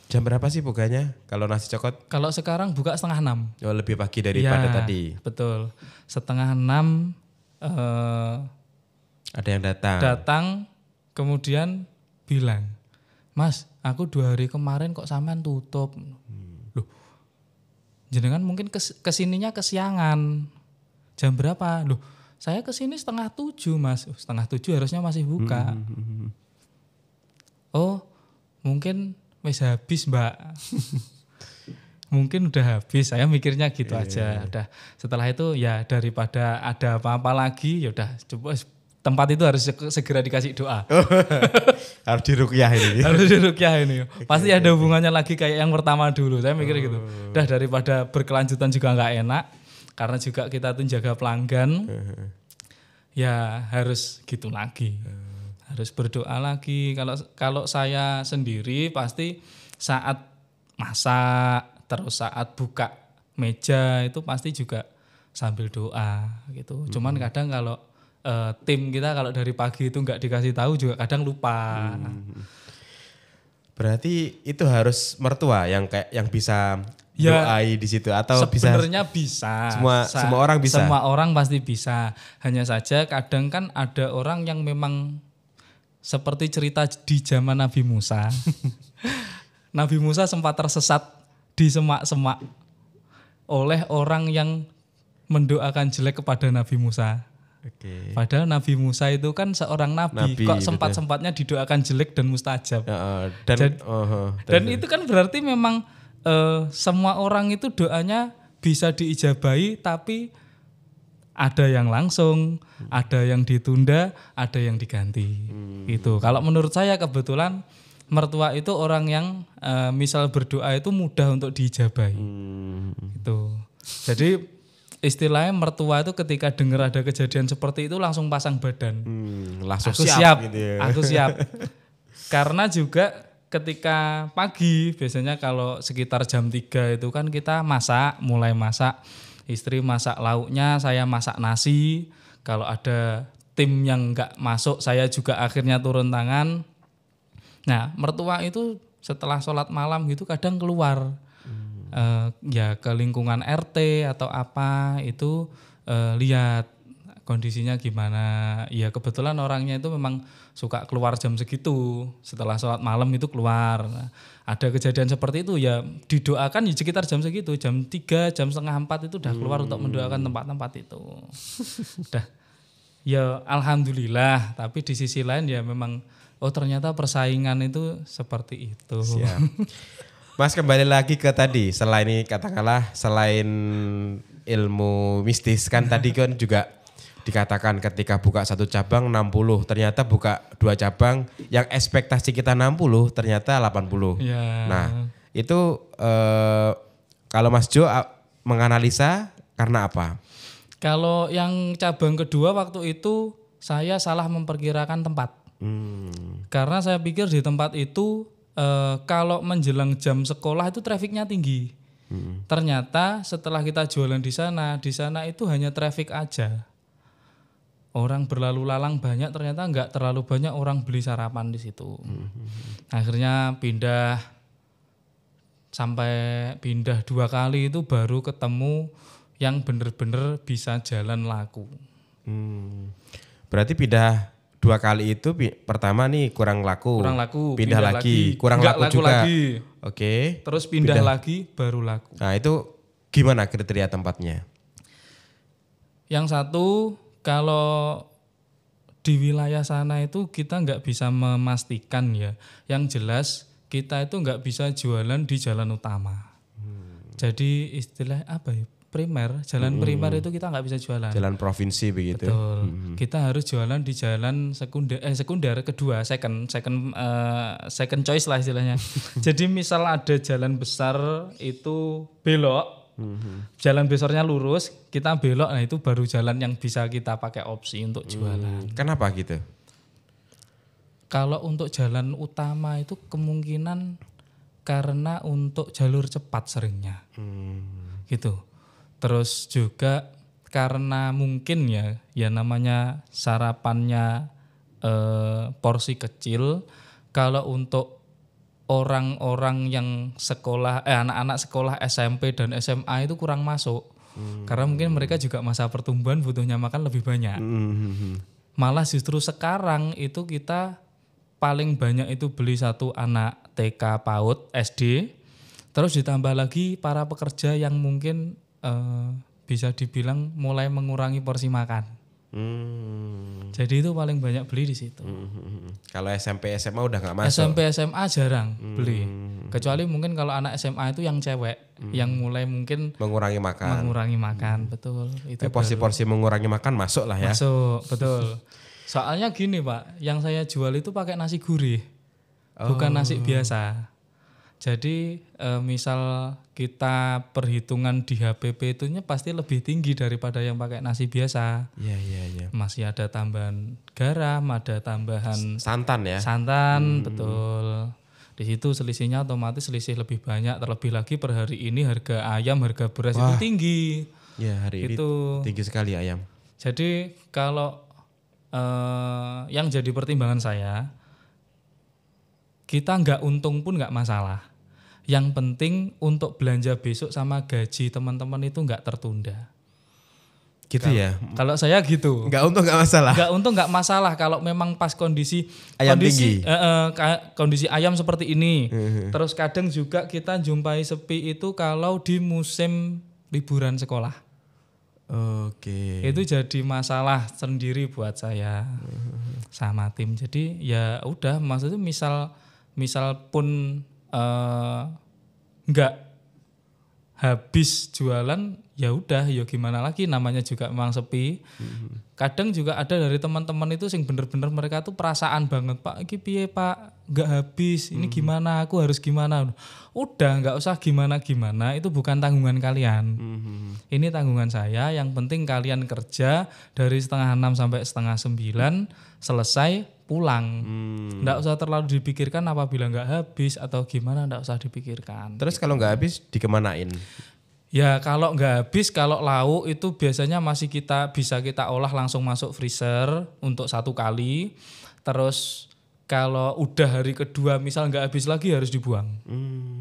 Jam berapa sih bukanya kalau nasi cokot? Kalau sekarang buka 5:30. Oh, lebih pagi daripada tadi. Betul. 5:30 ada yang datang. Datang kemudian bilang, Mas, aku 2 hari kemarin kok sampean tutup. Loh, jenengan mungkin kesininya kesiangan. Jam berapa? Loh, saya kesini 6:30 Mas. 6:30 harusnya masih buka. Oh, mungkin wis habis Mbak. Mungkin udah habis, saya mikirnya gitu aja. Udah. Setelah itu ya daripada ada apa-apa lagi, ya udah coba tempat itu harus segera dikasih doa. Harus diruqyah ini. Harus diruqyah ini. Pasti ada hubungannya lagi kayak yang pertama dulu. Saya mikir gitu. Udah daripada berkelanjutan juga nggak enak, karena juga kita tuh jaga pelanggan. Ya harus gitu lagi. Harus berdoa lagi. Kalau saya sendiri pasti saat masak, terus saat buka meja itu pasti juga sambil doa gitu. Cuman kadang kalau tim kita kalau dari pagi itu nggak dikasih tahu juga kadang lupa. Berarti itu harus mertua yang bisa doai di situ atau sebenarnya bisa. Semua orang bisa. Semua orang pasti bisa. Hanya saja kadang kan ada orang yang memang seperti cerita di zaman Nabi Musa. Nabi Musa sempat tersesat di semak-semak oleh orang yang mendoakan jelek kepada Nabi Musa. Okay. Padahal Nabi Musa itu kan seorang nabi kok sempat-sempatnya didoakan jelek dan mustajab. Dan itu kan berarti memang semua orang itu doanya bisa diijabahi, tapi ada yang langsung, ada yang ditunda, ada yang diganti. Itu. Kalau menurut saya kebetulan mertua itu orang yang misal berdoa itu mudah untuk diijabahi. Itu. Jadi istilahnya mertua itu ketika dengar ada kejadian seperti itu langsung pasang badan. Langsung aku siap gitu ya. Aku siap. Karena juga ketika pagi biasanya kalau sekitar jam 3 itu kan kita mulai masak. Istri masak lauknya, saya masak nasi. Kalau ada tim yang enggak masuk, saya juga akhirnya turun tangan. Nah, mertua itu setelah sholat malam gitu kadang keluar. Ya ke lingkungan RT atau apa itu lihat kondisinya gimana. Ya kebetulan orangnya itu memang suka keluar jam segitu, setelah sholat malam itu keluar. Nah, ada kejadian seperti itu ya didoakan ya sekitar jam segitu, jam 3, jam setengah 4 itu udah keluar untuk mendoakan tempat-tempat itu. Udah. Ya alhamdulillah, tapi di sisi lain ya memang ternyata persaingan itu seperti itu. Siap. Mas kembali lagi ke tadi, selain katakanlah selain ilmu mistis kan tadi kan juga dikatakan ketika buka 1 cabang 60, ternyata buka 2 cabang yang ekspektasi kita 60 ternyata 80. Ya. Nah itu kalau Mas Jo menganalisa karena apa? Kalau yang cabang kedua waktu itu saya salah memperkirakan tempat. Karena saya pikir di tempat itu kalau menjelang jam sekolah itu trafiknya tinggi. Ternyata setelah kita jualan di sana itu hanya trafik aja. Orang berlalu lalang banyak, ternyata nggak terlalu banyak orang beli sarapan di situ. Akhirnya sampai pindah 2 kali itu baru ketemu yang bener-bener bisa jalan laku. Berarti pindah 2 kali itu pertama nih kurang laku, pindah lagi, kurang laku juga. Lagi. Oke. Terus pindah lagi baru laku. Nah itu gimana kriteria tempatnya? Yang satu, kalau di wilayah sana itu kita nggak bisa memastikan ya. Yang jelas kita itu nggak bisa jualan di jalan utama. Jadi istilah apa ya? Primer, jalan primer itu kita nggak bisa jualan. Jalan provinsi begitu. Betul. Kita harus jualan di jalan sekunder kedua, second choice lah istilahnya. Jadi misal ada jalan besar itu belok, jalan besarnya lurus, kita belok, nah itu baru jalan yang bisa kita pakai opsi untuk jualan. Kenapa gitu? Kalau untuk jalan utama itu kemungkinan karena untuk jalur cepat seringnya, gitu. Terus juga karena mungkin ya namanya sarapannya porsi kecil. Kalau untuk orang-orang yang anak-anak sekolah SMP dan SMA itu kurang masuk. Karena mungkin mereka juga masa pertumbuhan butuhnya makan lebih banyak. Malah justru sekarang itu kita paling banyak itu beli 1 anak TK PAUD SD. Terus ditambah lagi para pekerja yang mungkin bisa dibilang mulai mengurangi porsi makan. Jadi itu paling banyak beli di situ. Kalau SMP SMA udah nggak masuk. SMP SMA jarang beli. Kecuali mungkin kalau anak SMA itu yang cewek yang mulai mungkin mengurangi makan. Betul. Itu porsi-porsi mengurangi makan masuk lah ya. Masuk, betul. Soalnya gini Pak, yang saya jual itu pakai nasi gurih, bukan nasi biasa. Jadi misal kita perhitungan di HPP itunya pasti lebih tinggi daripada yang pakai nasi biasa. Iya. Masih ada tambahan garam, ada tambahan santan ya. Betul. Di situ selisihnya otomatis selisih lebih banyak. Terlebih lagi per hari ini harga ayam, harga beras itu tinggi. Ya hari itu ini tinggi sekali ayam. Jadi kalau yang jadi pertimbangan saya, kita nggak untung pun nggak masalah. Yang penting untuk belanja besok sama gaji teman-teman itu nggak tertunda. Gitu ya? Kalau saya gitu. Nggak untung nggak masalah? Nggak untung nggak masalah kalau memang pas kondisi ayam seperti ini. Terus kadang juga kita jumpai sepi itu kalau di musim liburan sekolah. Oke. Itu jadi masalah sendiri buat saya sama tim. Jadi ya udah, maksudnya misal pun nggak habis jualan, ya udah, ya gimana lagi, namanya juga memang sepi. Kadang juga ada dari teman-teman itu sing bener-bener mereka tuh perasaan banget, Pak iki piye Pak, nggak habis, ini gimana, aku harus gimana. Udah, nggak usah gimana-gimana, itu bukan tanggungan kalian. Ini tanggungan saya, yang penting kalian kerja dari 8:30 sampai 8:30 selesai pulang. Nggak usah terlalu dipikirkan apabila nggak habis atau gimana, nggak usah dipikirkan. Terus kalau nggak habis dikemanain? Ya kalau nggak habis, kalau lauk itu biasanya masih bisa kita olah langsung masuk freezer untuk 1 kali. Terus kalau udah hari kedua misal nggak habis lagi harus dibuang.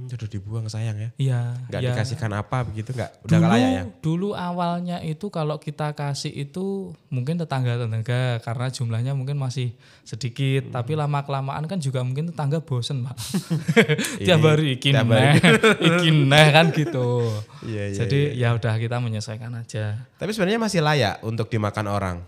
Udah dibuang sayang ya. Iya. Nggak ya. dikasihkan apa begitu nggak? Udah nggak layak ya? Dulu awalnya itu kalau kita kasih itu mungkin tetangga-tetangga karena jumlahnya mungkin masih sedikit. Tapi lama-kelamaan kan juga mungkin tetangga bosen Pak. Tiap hari ikin neh kan gitu. Iya, Jadi ya udah kita menyesuaikan aja. Tapi sebenarnya masih layak untuk dimakan orang.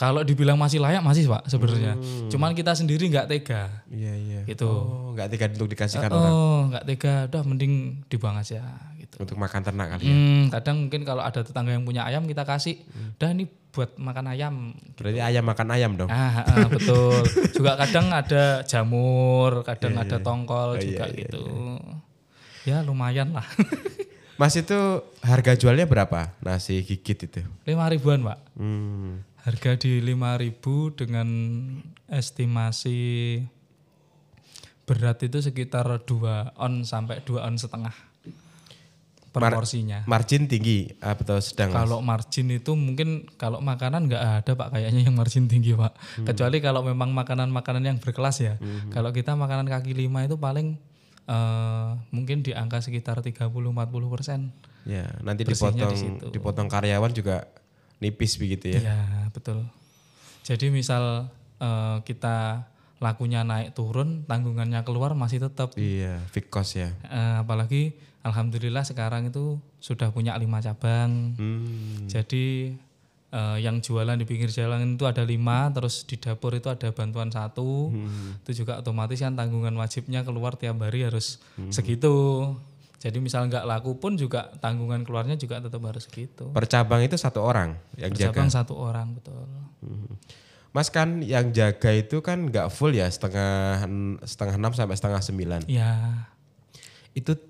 Kalau dibilang masih layak masih Pak sebenarnya. Cuman kita sendiri nggak tega. Iya. Gitu. Oh, nggak tega untuk dikasihkan orang. Oh, nggak tega. Udah mending dibuang aja gitu. Untuk makan ternak kali ya. Kadang mungkin kalau ada tetangga yang punya ayam kita kasih. Udah ini buat makan ayam. Berarti ayam makan ayam dong. Betul. Juga kadang ada jamur, kadang ada tongkol juga gitu. Ya lumayan lah. Mas itu harga jualnya berapa nasi gigit itu? 5.000-an Pak. Harga di 5.000 dengan estimasi berat itu sekitar 2 on sampai 2 on setengah per porsinya. Margin tinggi atau sedang? Kalau margin itu mungkin kalau makanan nggak ada Pak kayaknya yang margin tinggi Pak. Kecuali kalau memang makanan-makanan yang berkelas ya. Kalau kita makanan kaki 5 itu paling mungkin di angka sekitar 30-40%. Ya, nanti dipotong karyawan juga nipis begitu ya. Iya, betul. Jadi misal kita lakunya naik turun, tanggungannya keluar masih tetap. Iya, fixed cost ya. Apalagi alhamdulillah sekarang itu sudah punya 5 cabang. Jadi yang jualan di pinggir jalan itu ada 5, terus di dapur itu ada bantuan 1. Itu juga otomatis kan tanggungan wajibnya keluar tiap hari harus segitu. Jadi misal nggak laku pun juga tanggungan keluarnya juga tetap harus segitu. Per cabang itu 1 orang yang jaga? Per cabang 1 orang, betul. Mas kan yang jaga itu kan nggak full ya, setengah 6 sampai setengah 9. Iya. Itu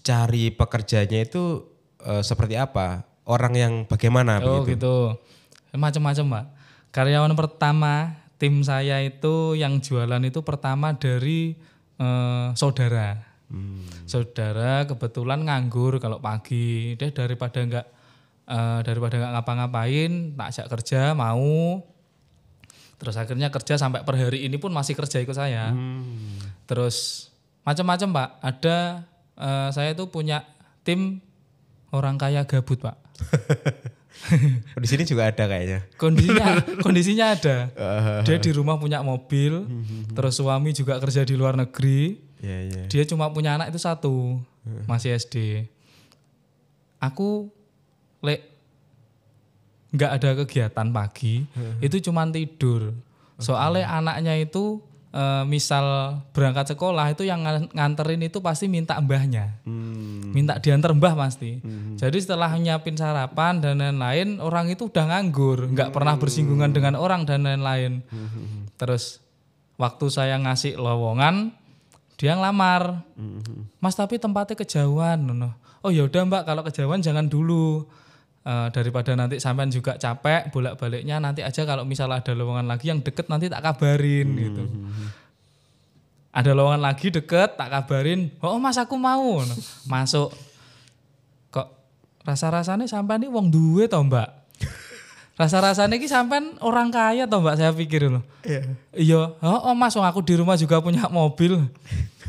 cari pekerjanya itu seperti apa? Orang yang bagaimana begitu? Gitu. Macam-macam Pak. Karyawan pertama tim saya itu yang jualan itu pertama dari saudara. Saudara kebetulan nganggur kalau pagi, deh daripada nggak ngapa-ngapain, tak ajak kerja mau. Terus akhirnya kerja sampai per hari ini pun masih kerja ikut saya. Terus macam-macam Pak. Ada saya tuh punya tim orang kaya gabut Pak. Di sini juga ada kayaknya. Kondisinya ada. Dia di rumah punya mobil, terus suami juga kerja di luar negeri. Dia cuma punya anak itu 1, masih SD. Aku nggak ada kegiatan pagi, itu cuma tidur. Soalnya anaknya itu misal berangkat sekolah itu yang nganterin itu pasti minta mbahnya, minta diantar mbah pasti. Jadi setelah nyiapin sarapan dan lain-lain, orang itu udah nganggur, nggak pernah bersinggungan dengan orang dan lain-lain. Terus waktu saya ngasih lowongan, dia ngelamar, Mas tapi tempatnya kejauhan. Oh ya udah Mbak, kalau kejauhan jangan dulu. Daripada nanti sampean juga capek bolak-baliknya, nanti aja kalau misalnya ada lowongan lagi yang deket nanti tak kabarin gitu. Ada lowongan lagi deket tak kabarin, oh Mas aku mau. Masuk. Kok rasa-rasanya sampean ini wong duwe toh Mbak? Rasa-rasanya ini sampean orang kaya toh Mbak, saya pikir loh. Iya, oh Mas aku di rumah juga punya mobil.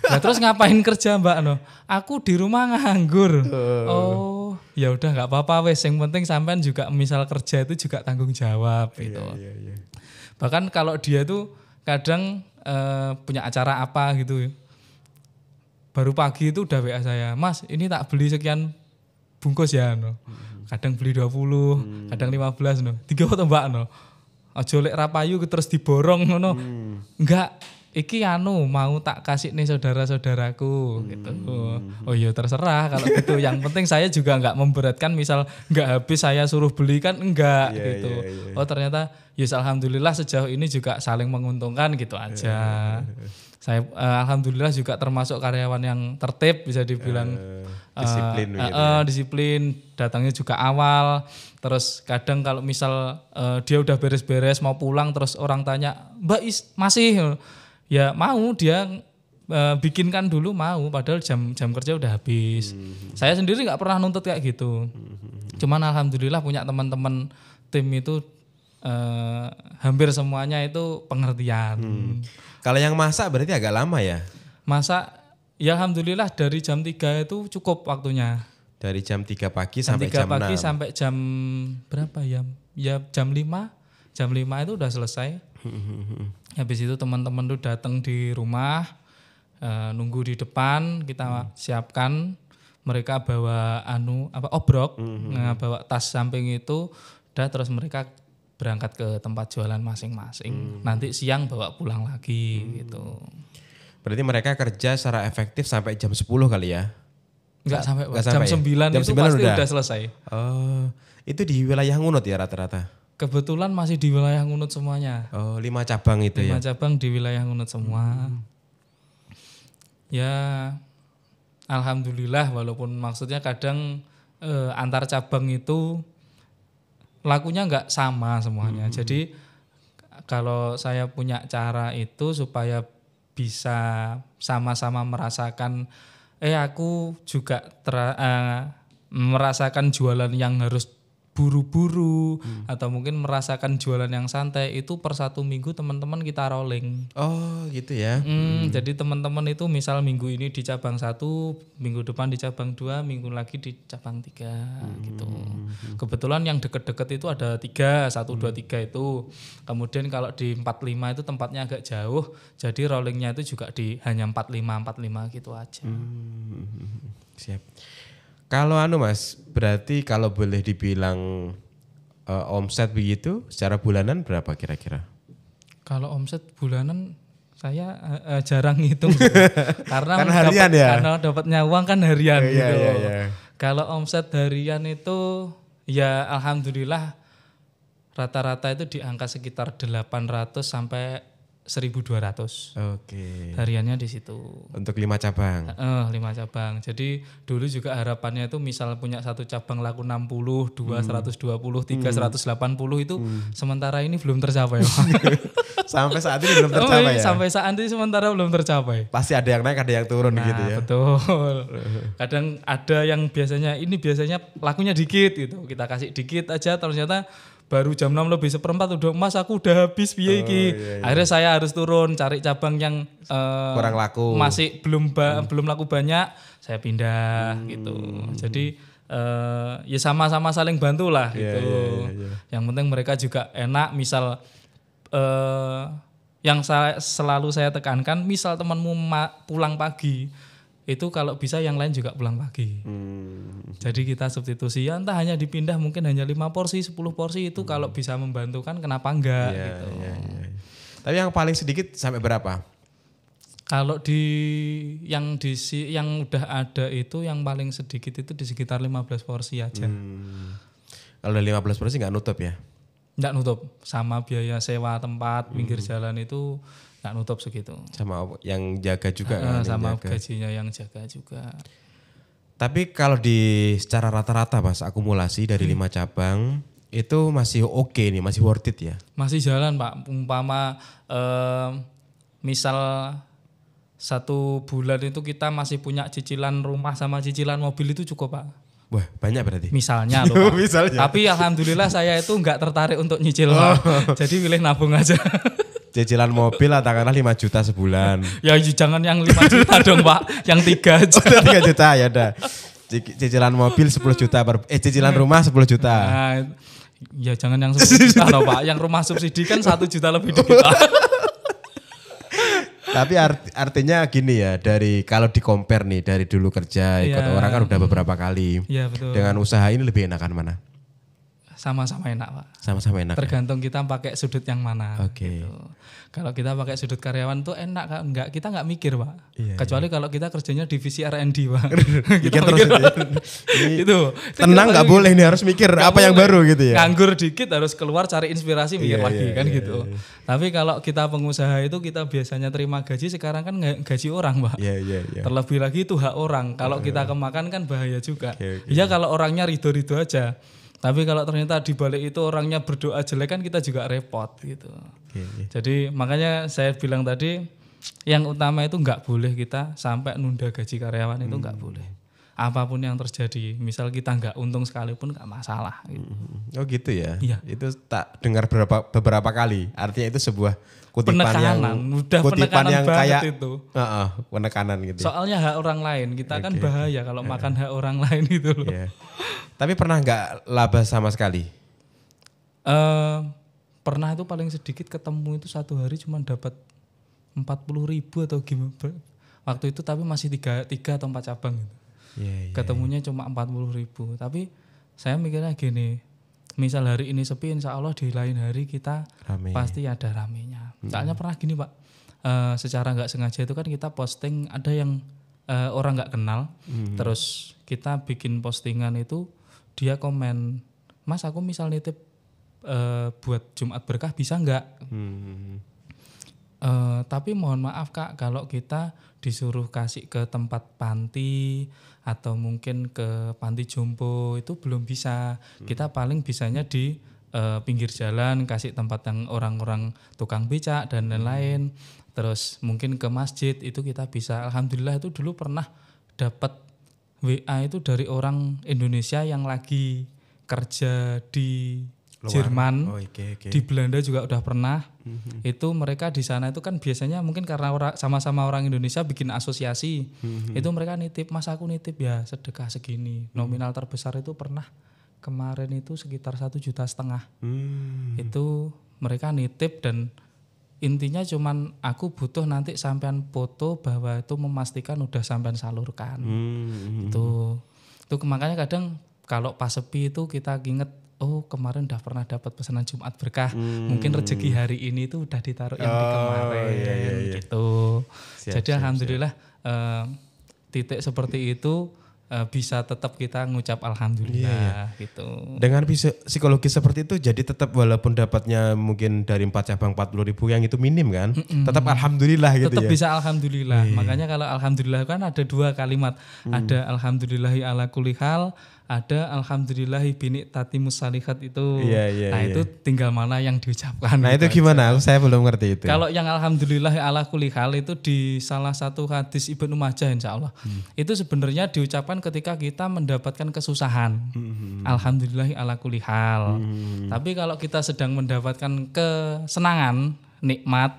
Nah terus ngapain kerja Mbak? No? Aku di rumah nganggur. Oh, ya udah nggak apa-apa wes. Yang penting sampean juga misal kerja itu juga tanggung jawab gitu. Iya. Bahkan kalau dia tuh kadang punya acara apa gitu, baru pagi itu udah WA saya, Mas ini tak beli sekian bungkus ya. No. Kadang beli 20, kadang 15 no. 3 atau Mbak no. Ojo lek rapayu terus diborong no. Enggak. Iki mau tak kasih nih saudara-saudaraku gitu. Oh iya terserah kalau gitu. Yang penting saya juga enggak memberatkan, misal enggak habis saya suruh beli kan enggak gitu. Oh ternyata yes alhamdulillah sejauh ini juga saling menguntungkan gitu aja. Saya alhamdulillah juga termasuk karyawan yang tertib, bisa dibilang disiplin disiplin, datangnya juga awal. Terus kadang kalau misal dia udah beres-beres mau pulang terus orang tanya, "Mbak masih?" Ya mau, dia bikinkan dulu mau, padahal jam kerja udah habis. Saya sendiri nggak pernah nuntut kayak gitu. Cuman alhamdulillah punya teman-teman tim itu hampir semuanya itu pengertian. Kalau yang masak berarti agak lama ya? Masak ya alhamdulillah dari jam 3 itu cukup waktunya. Dari jam 3 pagi Jam sampai 3 jam 6. pagi sampai jam berapa ya? Ya jam 5. Jam 5 itu udah selesai. Habis itu teman-teman tuh datang di rumah, nunggu di depan, kita siapkan. Mereka bawa obrok, bawa tas samping itu, udah terus mereka berangkat ke tempat jualan masing-masing. Nanti siang bawa pulang lagi gitu. Berarti mereka kerja secara efektif sampai jam 10 kali ya? Enggak sampai, jam 9 jam itu 9 pasti udah selesai. Oh, itu di wilayah Ngunut ya rata-rata? Kebetulan masih di wilayah Ngunut semuanya. Oh, 5 cabang itu 5 ya? cabang di wilayah Ngunut semua. Ya alhamdulillah, walaupun maksudnya kadang antar cabang itu lakunya nggak sama semuanya. Jadi kalau saya punya cara itu supaya bisa sama-sama merasakan, aku juga merasakan jualan yang harus buru-buru atau mungkin merasakan jualan yang santai, itu per 1 minggu teman-teman kita rolling. Oh gitu ya. Jadi teman-teman itu misal minggu ini di cabang 1, minggu depan di cabang 2, minggu lagi di cabang 3 gitu. Kebetulan yang deket-deket itu ada 3, 1, 2, 3 itu. Kemudian kalau di 45 itu tempatnya agak jauh, jadi rollingnya itu juga di hanya 45 gitu aja. Siap. Kalau Mas, berarti kalau boleh dibilang omset begitu, secara bulanan berapa kira-kira? Kalau omset bulanan saya jarang ngitung karena harian ya? Karena dapatnya uang kan harian gitu. Iya. Kalau omset harian itu ya alhamdulillah rata-rata itu di angka sekitar 800 sampai 1.200. Oke. Hariannya di situ. Untuk 5 cabang. 5 cabang. Jadi dulu juga harapannya itu misal punya 1 cabang laku 60, 2 120, 3 180 itu sementara ini belum tercapai. Sampai saat ini belum tercapai ya? Sampai saat ini sementara belum tercapai. Pasti ada yang naik, ada yang turun gitu ya? Betul. Kadang ada yang biasanya lakunya dikit gitu. Kita kasih dikit aja, ternyata baru jam 6 lebih 1/4 udah Mas aku udah habis piye iki. Akhirnya saya harus turun cari cabang yang kurang laku. Masih belum laku banyak, saya pindah gitu. Jadi ya sama-sama saling bantu lah gitu. Yang penting mereka juga enak, misal yang selalu saya tekankan, misal temanmu pulang pagi, itu kalau bisa yang lain juga pulang pagi. Jadi kita substitusi, ya entah hanya dipindah mungkin hanya 5 porsi, 10 porsi itu kalau bisa membantu kan kenapa enggak gitu. Tapi yang paling sedikit sampai berapa? Kalau yang udah ada itu yang paling sedikit itu di sekitar 15 porsi aja. Kalau udah 15 porsi nggak nutup ya? Nggak nutup, sama biaya sewa tempat pinggir jalan itu nggak nutup segitu. Sama yang jaga juga kan? Sama gajinya yang jaga juga. Tapi kalau secara rata-rata Mas, akumulasi dari 5 cabang itu masih oke nih, masih worth it ya? Masih jalan Pak, umpama misal 1 bulan itu kita masih punya cicilan rumah sama cicilan mobil itu cukup Pak. Wah banyak berarti? Misalnya loh Pak. Misalnya. Tapi alhamdulillah saya itu nggak tertarik untuk nyicil Pak. Jadi pilih nabung aja. Cicilan mobil katakanlah 5 juta sebulan. Ya jangan yang 5 juta dong Pak, yang 3 aja. 3 juta ya udah. Cicilan mobil 10 juta cicilan rumah 10 juta. Nah, ya jangan yang 10 juta loh Pak, yang rumah subsidi kan 1 juta lebih dikit Pak. Tapi artinya gini ya, kalau di compare nih dari dulu kerja ikut orang kan udah beberapa kali. Iya betul. Dengan usaha ini lebih enakan mana? Sama-sama enak Pak. Sama-sama enak. Tergantung kita pakai sudut yang mana. Oke. Gitu. Kalau kita pakai sudut karyawan tuh enak Kak, kita nggak mikir Pak. Kecuali kalau kita kerjanya divisi R&D Pak. Kita terus itu. Tenang nggak boleh nih, harus mikir apa yang baru gitu ya. Nganggur dikit harus keluar cari inspirasi mikir lagi kan gitu. Tapi kalau kita pengusaha itu kita biasanya terima gaji, sekarang kan gaji orang Pak. Terlebih lagi itu hak orang. Kalau kita kemakan kan bahaya juga. Ya kalau orangnya ridho-ridho aja. Tapi kalau ternyata di balik itu orangnya berdoa jelek kan kita juga repot gitu. Jadi makanya saya bilang tadi yang utama itu nggak boleh kita sampai nunda gaji karyawan itu nggak boleh. apapun yang terjadi. Misal kita nggak untung sekalipun nggak masalah. Gitu. Oh gitu ya? Iya. Itu tak dengar beberapa kali. Artinya itu sebuah kutipan penekanan yang banget kayak itu. Penekanan gitu. Soalnya hak orang lain, kita kan bahaya kalau makan hak orang lain itu loh. Yeah. Tapi pernah nggak laba sama sekali? Pernah itu paling sedikit ketemu itu satu hari cuma dapat 40.000 atau gimana. Waktu itu tapi masih 3 atau 4 cabang gitu. Ketemunya cuma 40.000. Tapi saya mikirnya gini, misal hari ini sepi, insya Allah di lain hari kita rame. Pasti ada ramenya. Soalnya pernah gini Pak, secara nggak sengaja itu kan kita posting ada yang orang nggak kenal, terus kita bikin postingan itu dia komen, Mas aku misal nitip buat Jumat Berkah bisa nggak? Tapi mohon maaf Kak, kalau kita disuruh kasih ke tempat panti atau mungkin ke panti jompo itu belum bisa. Kita paling bisanya di pinggir jalan, kasih tempat yang orang-orang tukang becak dan lain-lain. Terus mungkin ke masjid itu kita bisa. Alhamdulillah itu dulu pernah dapat WA itu dari orang Indonesia yang lagi kerja di Jerman, di Belanda juga udah pernah. Itu mereka di sana itu kan biasanya mungkin karena sama-sama orang Indonesia bikin asosiasi. Itu mereka nitip, Mas aku nitip ya sedekah segini. Nominal terbesar itu pernah kemarin itu sekitar 1,5 juta. Itu mereka nitip dan intinya cuman aku butuh nanti sampean foto bahwa itu memastikan udah sampean salurkan. Itu makanya kadang kalau pas sepi itu kita inget, oh kemarin udah pernah dapat pesanan Jumat Berkah, mungkin rezeki hari ini itu udah ditaruh yang di kemarin gitu. Jadi alhamdulillah titik seperti itu bisa tetap kita ngucap alhamdulillah gitu. Dengan psikologi seperti itu jadi tetap walaupun dapatnya mungkin dari 4 cabang 40.000 yang itu minim kan, tetap alhamdulillah gitu tetap ya. Tetap bisa alhamdulillah. Makanya kalau alhamdulillah kan ada 2 kalimat, ada alhamdulillahi ala kulli hal, ada alhamdulillahi binikmati musalihat itu. Nah itu tinggal mana yang diucapkan. Nah itu gimana? Saya belum ngerti itu. Kalau yang alhamdulillahi ala kulli hal itu di salah satu hadis Ibnu Majah insyaallah. Itu sebenarnya diucapkan ketika kita mendapatkan kesusahan. Alhamdulillahi ala kulli hal. Tapi kalau kita sedang mendapatkan kesenangan, nikmat,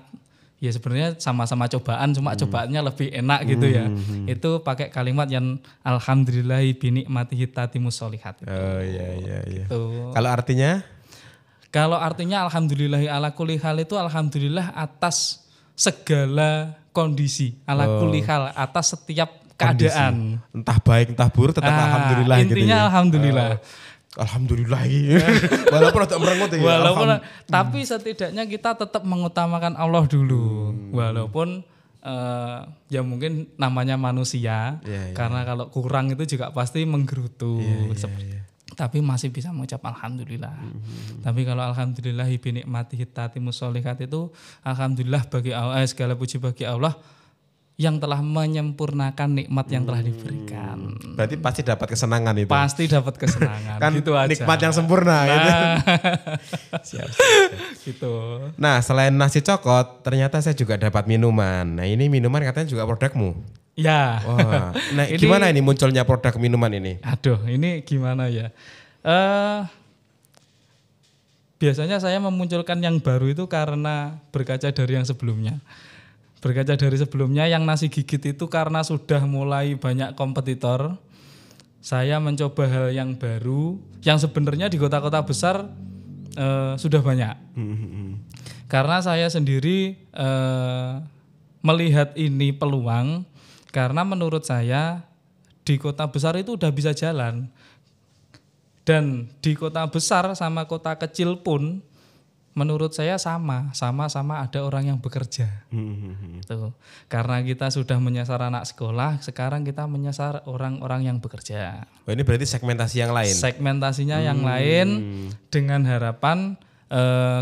ya sebenarnya sama-sama cobaan, cuma cobaannya lebih enak gitu ya. Itu pakai kalimat yang alhamdulillahi binikmatihi tatimus sholihat. Gitu. Kalau artinya? Kalau artinya alhamdulillahi ala kulli hal itu alhamdulillah atas segala kondisi, ala kulli hal, atas setiap keadaan. Kondisi. Entah baik entah buruk tetap alhamdulillah intinya gitu ya. Intinya alhamdulillah. Alhamdulillah. Walaupun ada merengut ya. Walaupun tapi setidaknya kita tetap mengutamakan Allah dulu. Walaupun ya mungkin namanya manusia. Karena kalau kurang itu juga pasti menggerutu. Tapi masih bisa mengucap alhamdulillah. Tapi kalau alhamdulillah binikmatihi tatimus sholihat itu alhamdulillah bagi Allah, segala puji bagi Allah yang telah menyempurnakan nikmat yang telah diberikan. Berarti pasti dapat kesenangan itu. Pasti dapat kesenangan. Kan gitu aja. Nikmat yang sempurna gitu. Siap. Gitu. Nah, selain nasi cokot, ternyata saya juga dapat minuman. Nah, ini minuman katanya juga produkmu. Ya. Wah. Nah, gimana ini munculnya produk minuman ini? Aduh, ini gimana ya? Biasanya saya memunculkan yang baru itu karena berkaca dari yang sebelumnya. Berkaca dari sebelumnya yang nasi gigit itu karena sudah mulai banyak kompetitor. Saya mencoba hal yang baru yang sebenarnya di kota-kota besar sudah banyak. Karena saya sendiri melihat ini peluang karena menurut saya di kota besar itu udah bisa jalan. Dan di kota besar sama kota kecil pun menurut saya sama-sama ada orang yang bekerja. Tuh. Karena kita sudah menyasar anak sekolah, sekarang kita menyasar orang-orang yang bekerja. Oh, ini berarti segmentasi yang lain. Segmentasinya yang lain dengan harapan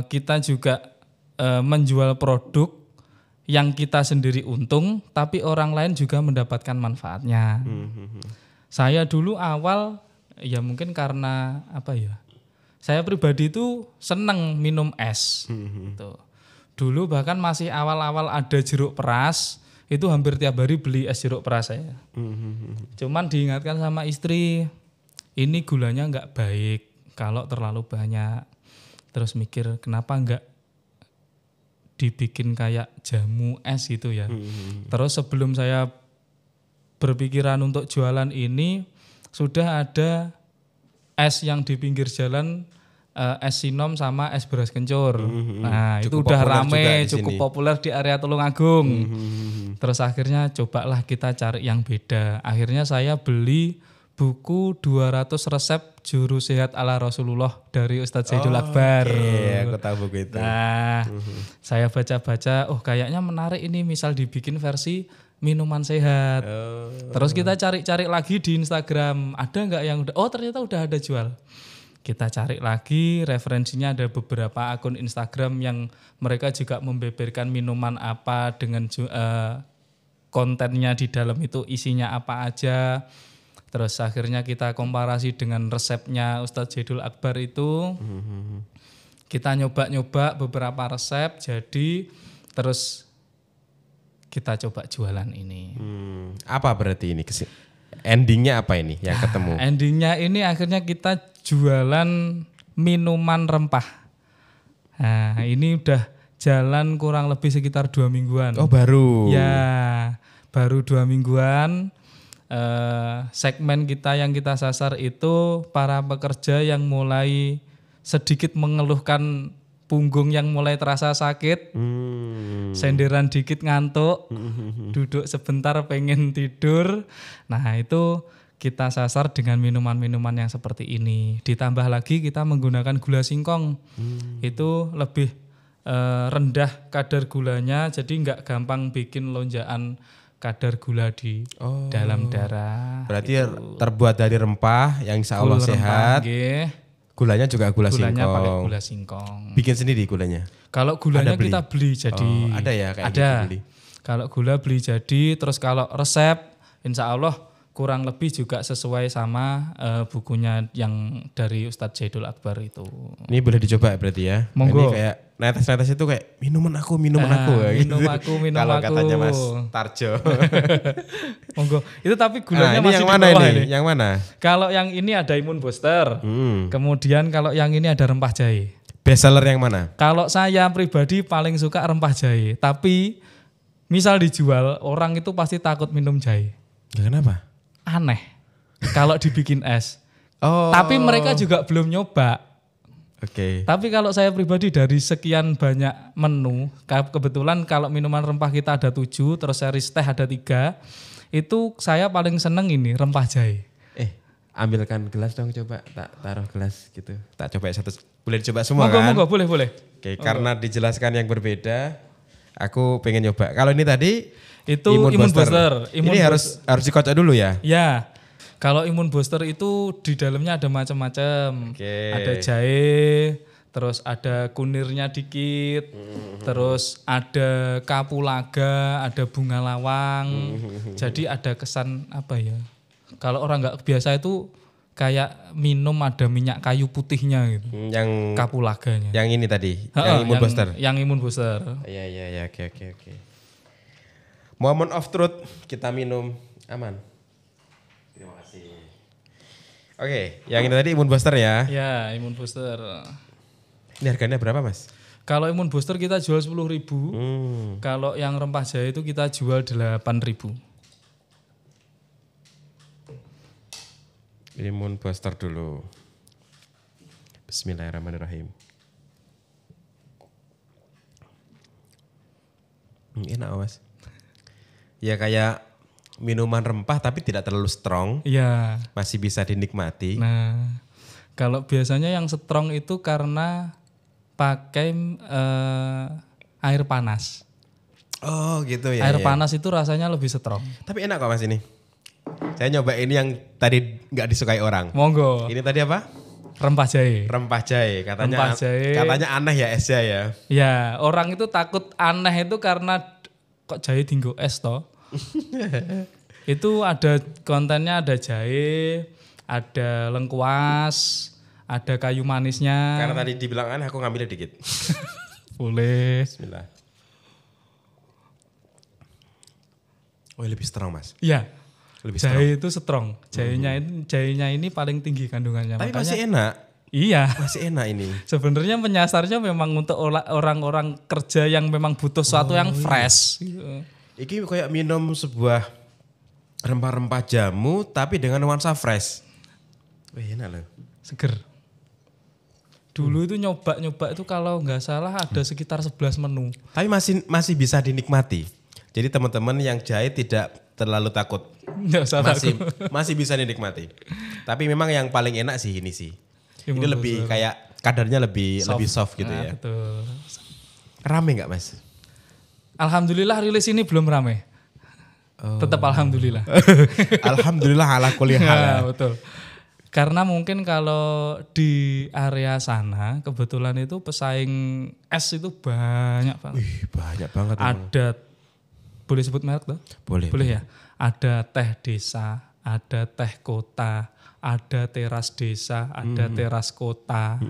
kita juga menjual produk yang kita sendiri untung, tapi orang lain juga mendapatkan manfaatnya. Saya dulu awal ya mungkin karena apa ya? Saya pribadi itu seneng minum es. Gitu. Dulu bahkan masih awal-awal ada jeruk peras, itu hampir tiap hari beli es jeruk peras saya. Cuman diingatkan sama istri, ini gulanya nggak baik kalau terlalu banyak. Terus mikir kenapa nggak dibikin kayak jamu es gitu ya. Terus sebelum saya berpikiran untuk jualan ini, sudah ada es yang di pinggir jalan, es sinom sama es beras kencur. Nah itu udah rame, cukup populer di area Tulungagung. Terus akhirnya cobalah kita cari yang beda. Akhirnya saya beli buku 200 resep juru sehat ala Rasulullah dari Ustadz Zaidul Akbar. Aku tahu buku itu. Nah, saya baca-baca, kayaknya menarik ini, misal dibikin versi minuman sehat. Terus kita cari-cari lagi di Instagram, ada nggak yang udah? Ternyata udah ada jual. Kita cari lagi, referensinya ada beberapa akun Instagram yang mereka juga membeberkan minuman apa dengan kontennya di dalam itu isinya apa aja. Terus akhirnya kita komparasi dengan resepnya Ustadz Zaidul Akbar itu. Kita nyoba-nyoba beberapa resep, jadi terus kita coba jualan ini. Apa berarti ini? Endingnya apa ini yang ketemu? Endingnya ini akhirnya kita jualan minuman rempah. Nah ini udah jalan kurang lebih sekitar 2 mingguan. Oh baru? Ya baru 2 mingguan. Segmen kita yang kita sasar itu para pekerja yang mulai sedikit mengeluhkan punggung yang mulai terasa sakit, senderan dikit ngantuk, duduk sebentar pengen tidur. Nah itu kita sasar dengan minuman-minuman yang seperti ini. Ditambah lagi kita menggunakan gula singkong, itu lebih rendah kadar gulanya, jadi nggak gampang bikin lonjakan kadar gula di dalam darah. Berarti gitu. Terbuat dari rempah yang insya Allah sehat. Gulanya juga gulanya singkong. Pakai gula singkong. Bikin sendiri gulanya? Kalau gulanya kita beli jadi. Ada ya kayak ada. Gitu beli. Kalau gula beli jadi, terus kalau resep insya Allah kurang lebih juga sesuai sama bukunya yang dari Ustadz Zaidul Akbar itu. Ini boleh dicoba berarti ya? Monggo. Ini kayak netes-netes itu kayak minuman aku. Minum gitu. aku. Kalau katanya Mas Tarjo. Monggo. Itu tapi gulanya ini masih yang di mana bawah ini? Yang mana? Kalau yang ini ada imun booster. Kemudian kalau yang ini ada rempah jahe. Best seller yang mana? Kalau saya pribadi paling suka rempah jahe. Tapi misal dijual, orang itu pasti takut minum jahe. Ya, kenapa? Aneh kalau dibikin es. Tapi mereka juga belum nyoba. Oke. Tapi kalau saya pribadi dari sekian banyak menu, kebetulan kalau minuman rempah kita ada 7, terus series teh ada 3, itu saya paling seneng ini rempah jahe. Ambilkan gelas dong, coba tak taruh gelas gitu. Tak coba satu, boleh dicoba semua monggo, kan? Monggo, boleh. Oke, karena dijelaskan yang berbeda, aku pengen nyoba. Kalau ini tadi itu imun booster. Ini harus dikocok dulu ya? Ya. Kalau imun booster itu di dalamnya ada macam-macam. Ada jahe, terus ada kunirnya dikit, terus ada kapulaga, ada bunga lawang. Jadi ada kesan apa ya? Kalau orang nggak biasa itu kayak minum ada minyak kayu putihnya gitu. Yang kapulaganya. Yang ini tadi, yang imun booster. Yang imun booster. Iya, oke. Moment of truth, kita minum aman. Terima kasih. Oke, yang ini tadi imun booster ya? Ya, imun booster. Ini harganya berapa Mas? Kalau imun booster kita jual 10.000. Kalau yang rempah jahe itu kita jual 8.000. Imun booster dulu. Bismillahirrahmanirrahim. Enak Mas. Ya kayak minuman rempah tapi tidak terlalu strong. Iya. Masih bisa dinikmati. Nah, kalau biasanya yang strong itu karena pakai air panas. Oh gitu ya. Air panas itu rasanya lebih strong. Tapi enak kok Mas ini. Saya nyoba ini yang tadi nggak disukai orang. Monggo. Ini tadi apa? Rempah jahe. Rempah jahe. Katanya aneh ya esnya ya. Ya, orang itu takut aneh itu karena kok jahe dinggo es toh. Itu ada kontennya, ada jahe, ada lengkuas, ada kayu manisnya. Karena tadi dibilang aneh, aku ngambilnya dikit. Boleh. Bismillah. Oh lebih strong Mas. Iya. Lebih Jahe itu strong. Jahenya ini paling tinggi kandungannya. Tapi makanya, masih enak. Iya. Masih enak ini. Sebenarnya penyasarnya memang untuk orang-orang kerja yang memang butuh sesuatu yang fresh. Iki kayak minum sebuah rempah-rempah jamu tapi dengan nuansa fresh. Wih enak loh. Seger. Dulu itu nyoba itu kalau nggak salah ada sekitar 11 menu. Tapi masih bisa dinikmati. Jadi teman-teman yang jahe tidak terlalu takut. Nggak usah Masih bisa dinikmati. Tapi memang yang paling enak sih ini sih. Ini lebih kayak kadarnya lebih soft gitu ya. Betul. Rame nggak Mas? Alhamdulillah rilis ini belum rame. Tetap alhamdulillah. Alhamdulillah ala kulli hal. Ya, betul. Karena mungkin kalau di area sana kebetulan itu pesaing es itu banyak banget. Wih, banyak banget. Ada boleh sebut merek tuh? Boleh ya. Ada teh desa, ada teh kota, ada teras desa, ada teras kota.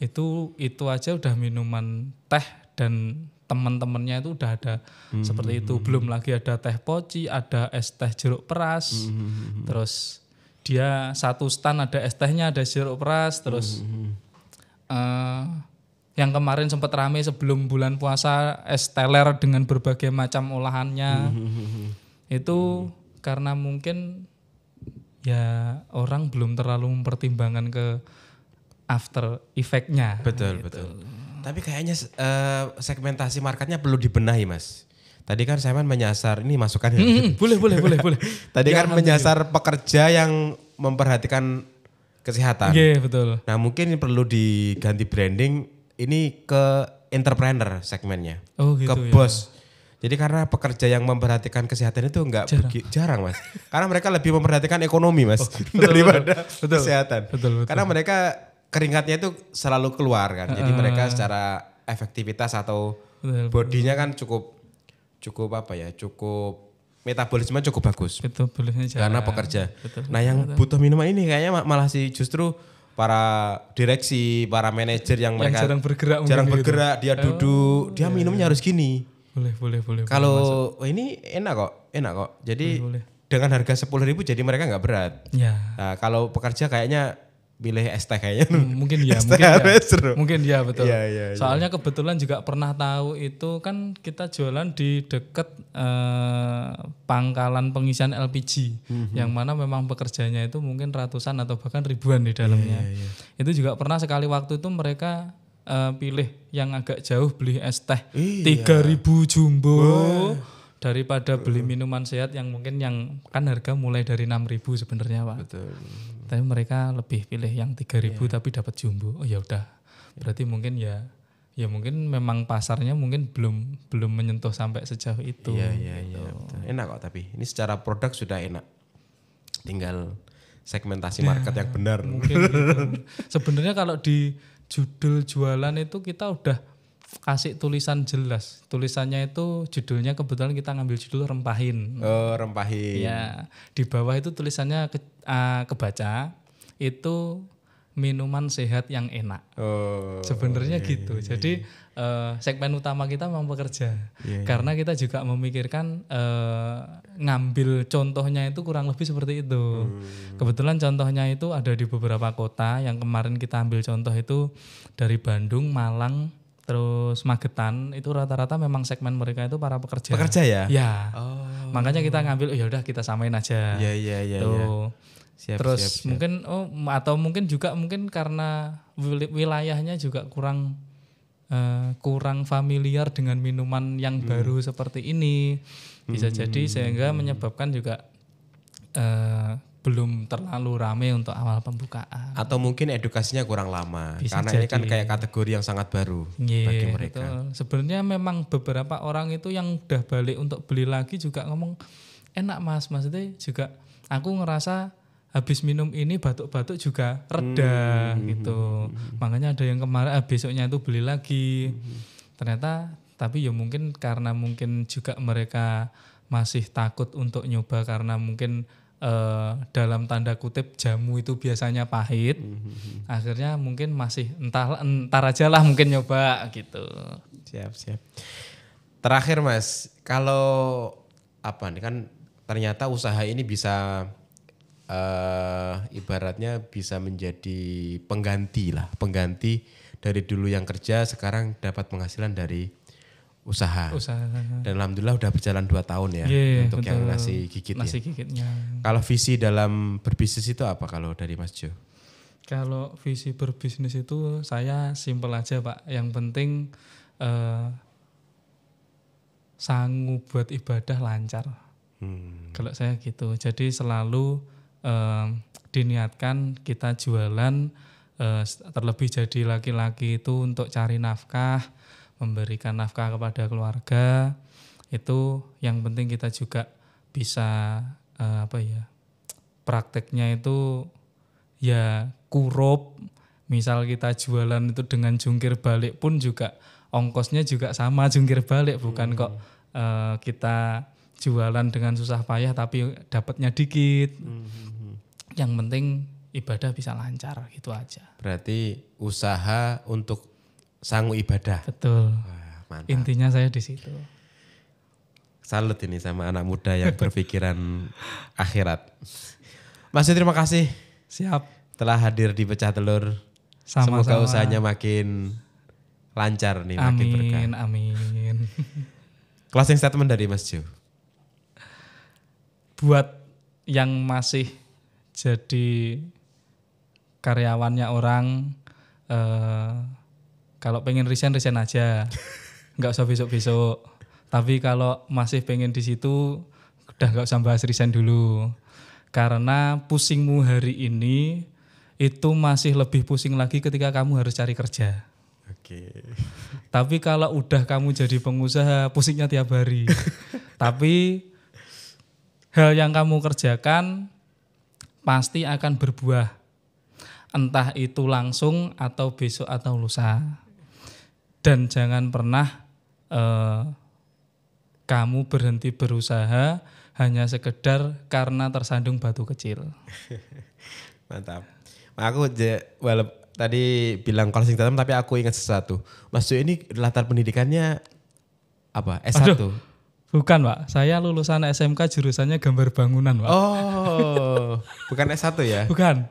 Itu aja udah minuman teh dan teman-temannya itu udah ada seperti itu. Belum lagi ada teh poci, ada es teh jeruk peras. Terus dia satu stand ada es tehnya, ada jeruk peras. Terus yang kemarin sempat rame sebelum bulan puasa es teler dengan berbagai macam olahannya. Itu karena mungkin ya orang belum terlalu mempertimbangkan ke after effect-nya. Betul, gitu. betul. Tapi kayaknya segmentasi marketnya perlu dibenahi Mas. Tadi kan saya menyasar, ini masukan ya. Boleh. Tadi kan menyasar pekerja yang memperhatikan kesehatan. Iya, betul. Nah mungkin perlu diganti branding ini ke entrepreneur segmennya. Oh gitu ke ya. bos. Jadi karena pekerja yang memperhatikan kesehatan itu jarang Mas. Karena mereka lebih memperhatikan ekonomi Mas daripada kesehatan. Betul. Karena mereka keringatnya itu selalu keluar kan. Jadi mereka secara efektivitas atau bodinya kan cukup metabolisme cukup bagus. Metabolisme karena pekerja. Nah yang butuh minuman ini kayaknya malah sih justru para direksi, para manajer yang mereka jarang bergerak, dia duduk, dia minumnya harus gini. Boleh. Kalau ini enak kok. Jadi dengan harga 10.000 jadi mereka nggak berat. Ya. Nah, kalau pekerja kayaknya pilih es teh kayaknya. Mungkin ya betul. Ya. Soalnya kebetulan juga pernah tahu itu kan kita jualan di dekat pangkalan pengisian LPG yang mana memang pekerjanya itu mungkin ratusan atau bahkan ribuan di dalamnya. Itu juga pernah sekali waktu itu mereka pilih yang agak jauh beli es teh 3.000 jumbo daripada beli minuman sehat yang mungkin yang kan harga mulai dari 6.000 sebenarnya Pak. Betul. Tapi mereka lebih pilih yang 3.000 tapi dapat jumbo. Oh ya udah. Berarti mungkin ya mungkin memang pasarnya mungkin belum menyentuh sampai sejauh itu. Iya. Enak kok tapi ini secara produk sudah enak. Tinggal segmentasi market yang benar. Mungkin gitu. Sebenarnya kalau di judul jualan itu kita udah kasih tulisan jelas. Tulisannya itu judulnya kebetulan kita ngambil judul rempahin. Oh, rempahin. Ya, di bawah itu tulisannya kebaca itu minuman sehat yang enak. Oh. Sebenarnya gitu. Jadi segmen utama kita memang pekerja. Karena kita juga memikirkan ngambil contohnya itu kurang lebih seperti itu. Kebetulan contohnya itu ada di beberapa kota. Yang kemarin kita ambil contoh itu dari Bandung, Malang, terus Magetan. Itu rata-rata memang segmen mereka itu para pekerja. Pekerja ya? Ya. Oh. Makanya kita ngambil ya udah kita samain aja. Iya. Tuh. Siap, terus mungkin atau mungkin karena wilayahnya juga kurang familiar dengan minuman yang baru seperti ini, bisa jadi sehingga menyebabkan juga belum terlalu ramai untuk awal pembukaan. Atau mungkin edukasinya kurang lama, bisa karena jadi. ini kan kayak kategori yang sangat baru bagi mereka. Betul. Sebenarnya memang beberapa orang itu yang udah balik untuk beli lagi juga ngomong enak Mas, maksudnya juga aku ngerasa habis minum ini batuk-batuk juga reda gitu. Makanya ada yang kemarin besoknya itu beli lagi. Ternyata tapi ya mungkin karena mungkin juga mereka masih takut untuk nyoba karena mungkin dalam tanda kutip jamu itu biasanya pahit. Akhirnya mungkin masih entar aja lah mungkin nyoba gitu. Siap. Terakhir Mas, kalau apa nih kan ternyata usaha ini bisa ibaratnya bisa menjadi pengganti dari dulu yang kerja sekarang dapat penghasilan dari usaha. Dan alhamdulillah udah berjalan 2 tahun ya untuk betul. Yang nasi gigit nasi gigitnya. Kalau visi dalam berbisnis itu apa kalau dari Mas Jo? Kalau visi berbisnis itu saya simpel aja Pak. Yang penting sanggup buat ibadah lancar. Kalau saya gitu. Jadi selalu diniatkan kita jualan, terlebih jadi laki-laki itu untuk cari nafkah, memberikan nafkah kepada keluarga. Itu yang penting kita juga bisa prakteknya itu ya kurup. Misal kita jualan itu dengan jungkir balik pun juga ongkosnya juga sama jungkir balik, bukan kok kita jualan dengan susah payah tapi dapatnya dikit. Yang penting ibadah bisa lancar, gitu aja. Berarti usaha untuk sanggup ibadah. Betul. Wah, mantap. Intinya saya di situ. Salut ini sama anak muda yang berpikiran akhirat. Mas, terima kasih. Siap. Telah hadir di Pecah Telur. Sama-sama. Semoga usahanya makin lancar nih, makin berkah. Amin. Closing statement dari Mas Jo. Buat yang masih jadi karyawannya orang, kalau pengen resign aja, nggak usah besok-besok. Tapi kalau masih pengen di situ, udah nggak usah bahas resign dulu. Karena pusingmu hari ini itu masih lebih pusing lagi ketika kamu harus cari kerja. Oke. Tapi kalau udah kamu jadi pengusaha, pusingnya tiap hari. Tapi hal yang kamu kerjakan pasti akan berbuah. Entah itu langsung atau besok atau lusa. Dan jangan pernah kamu berhenti berusaha hanya sekedar karena tersandung batu kecil. Mantap. Aku tadi bilang closing statement tapi aku ingat sesuatu. Mas Jo ini latar pendidikannya apa? S1? Aduh. Bukan Pak, saya lulusan SMK jurusannya gambar bangunan Pak. Oh, bukan S1 ya? Bukan,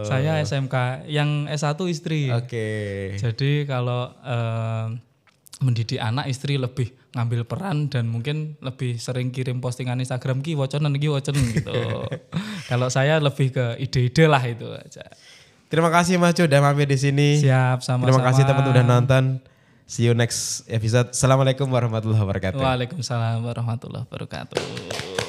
saya SMK, yang S1 istri. Oke. Jadi kalau mendidik anak, istri lebih ngambil peran dan mungkin lebih sering kirim postingan Instagram ki woconen gitu. Kalau saya lebih ke ide-ide lah itu aja. Terima kasih Mas Jo udah mampir di sini. Siap, sama-sama. Terima kasih teman-teman udah nonton. See you next episode. Assalamualaikum warahmatullahi wabarakatuh. Waalaikumsalam warahmatullahi wabarakatuh.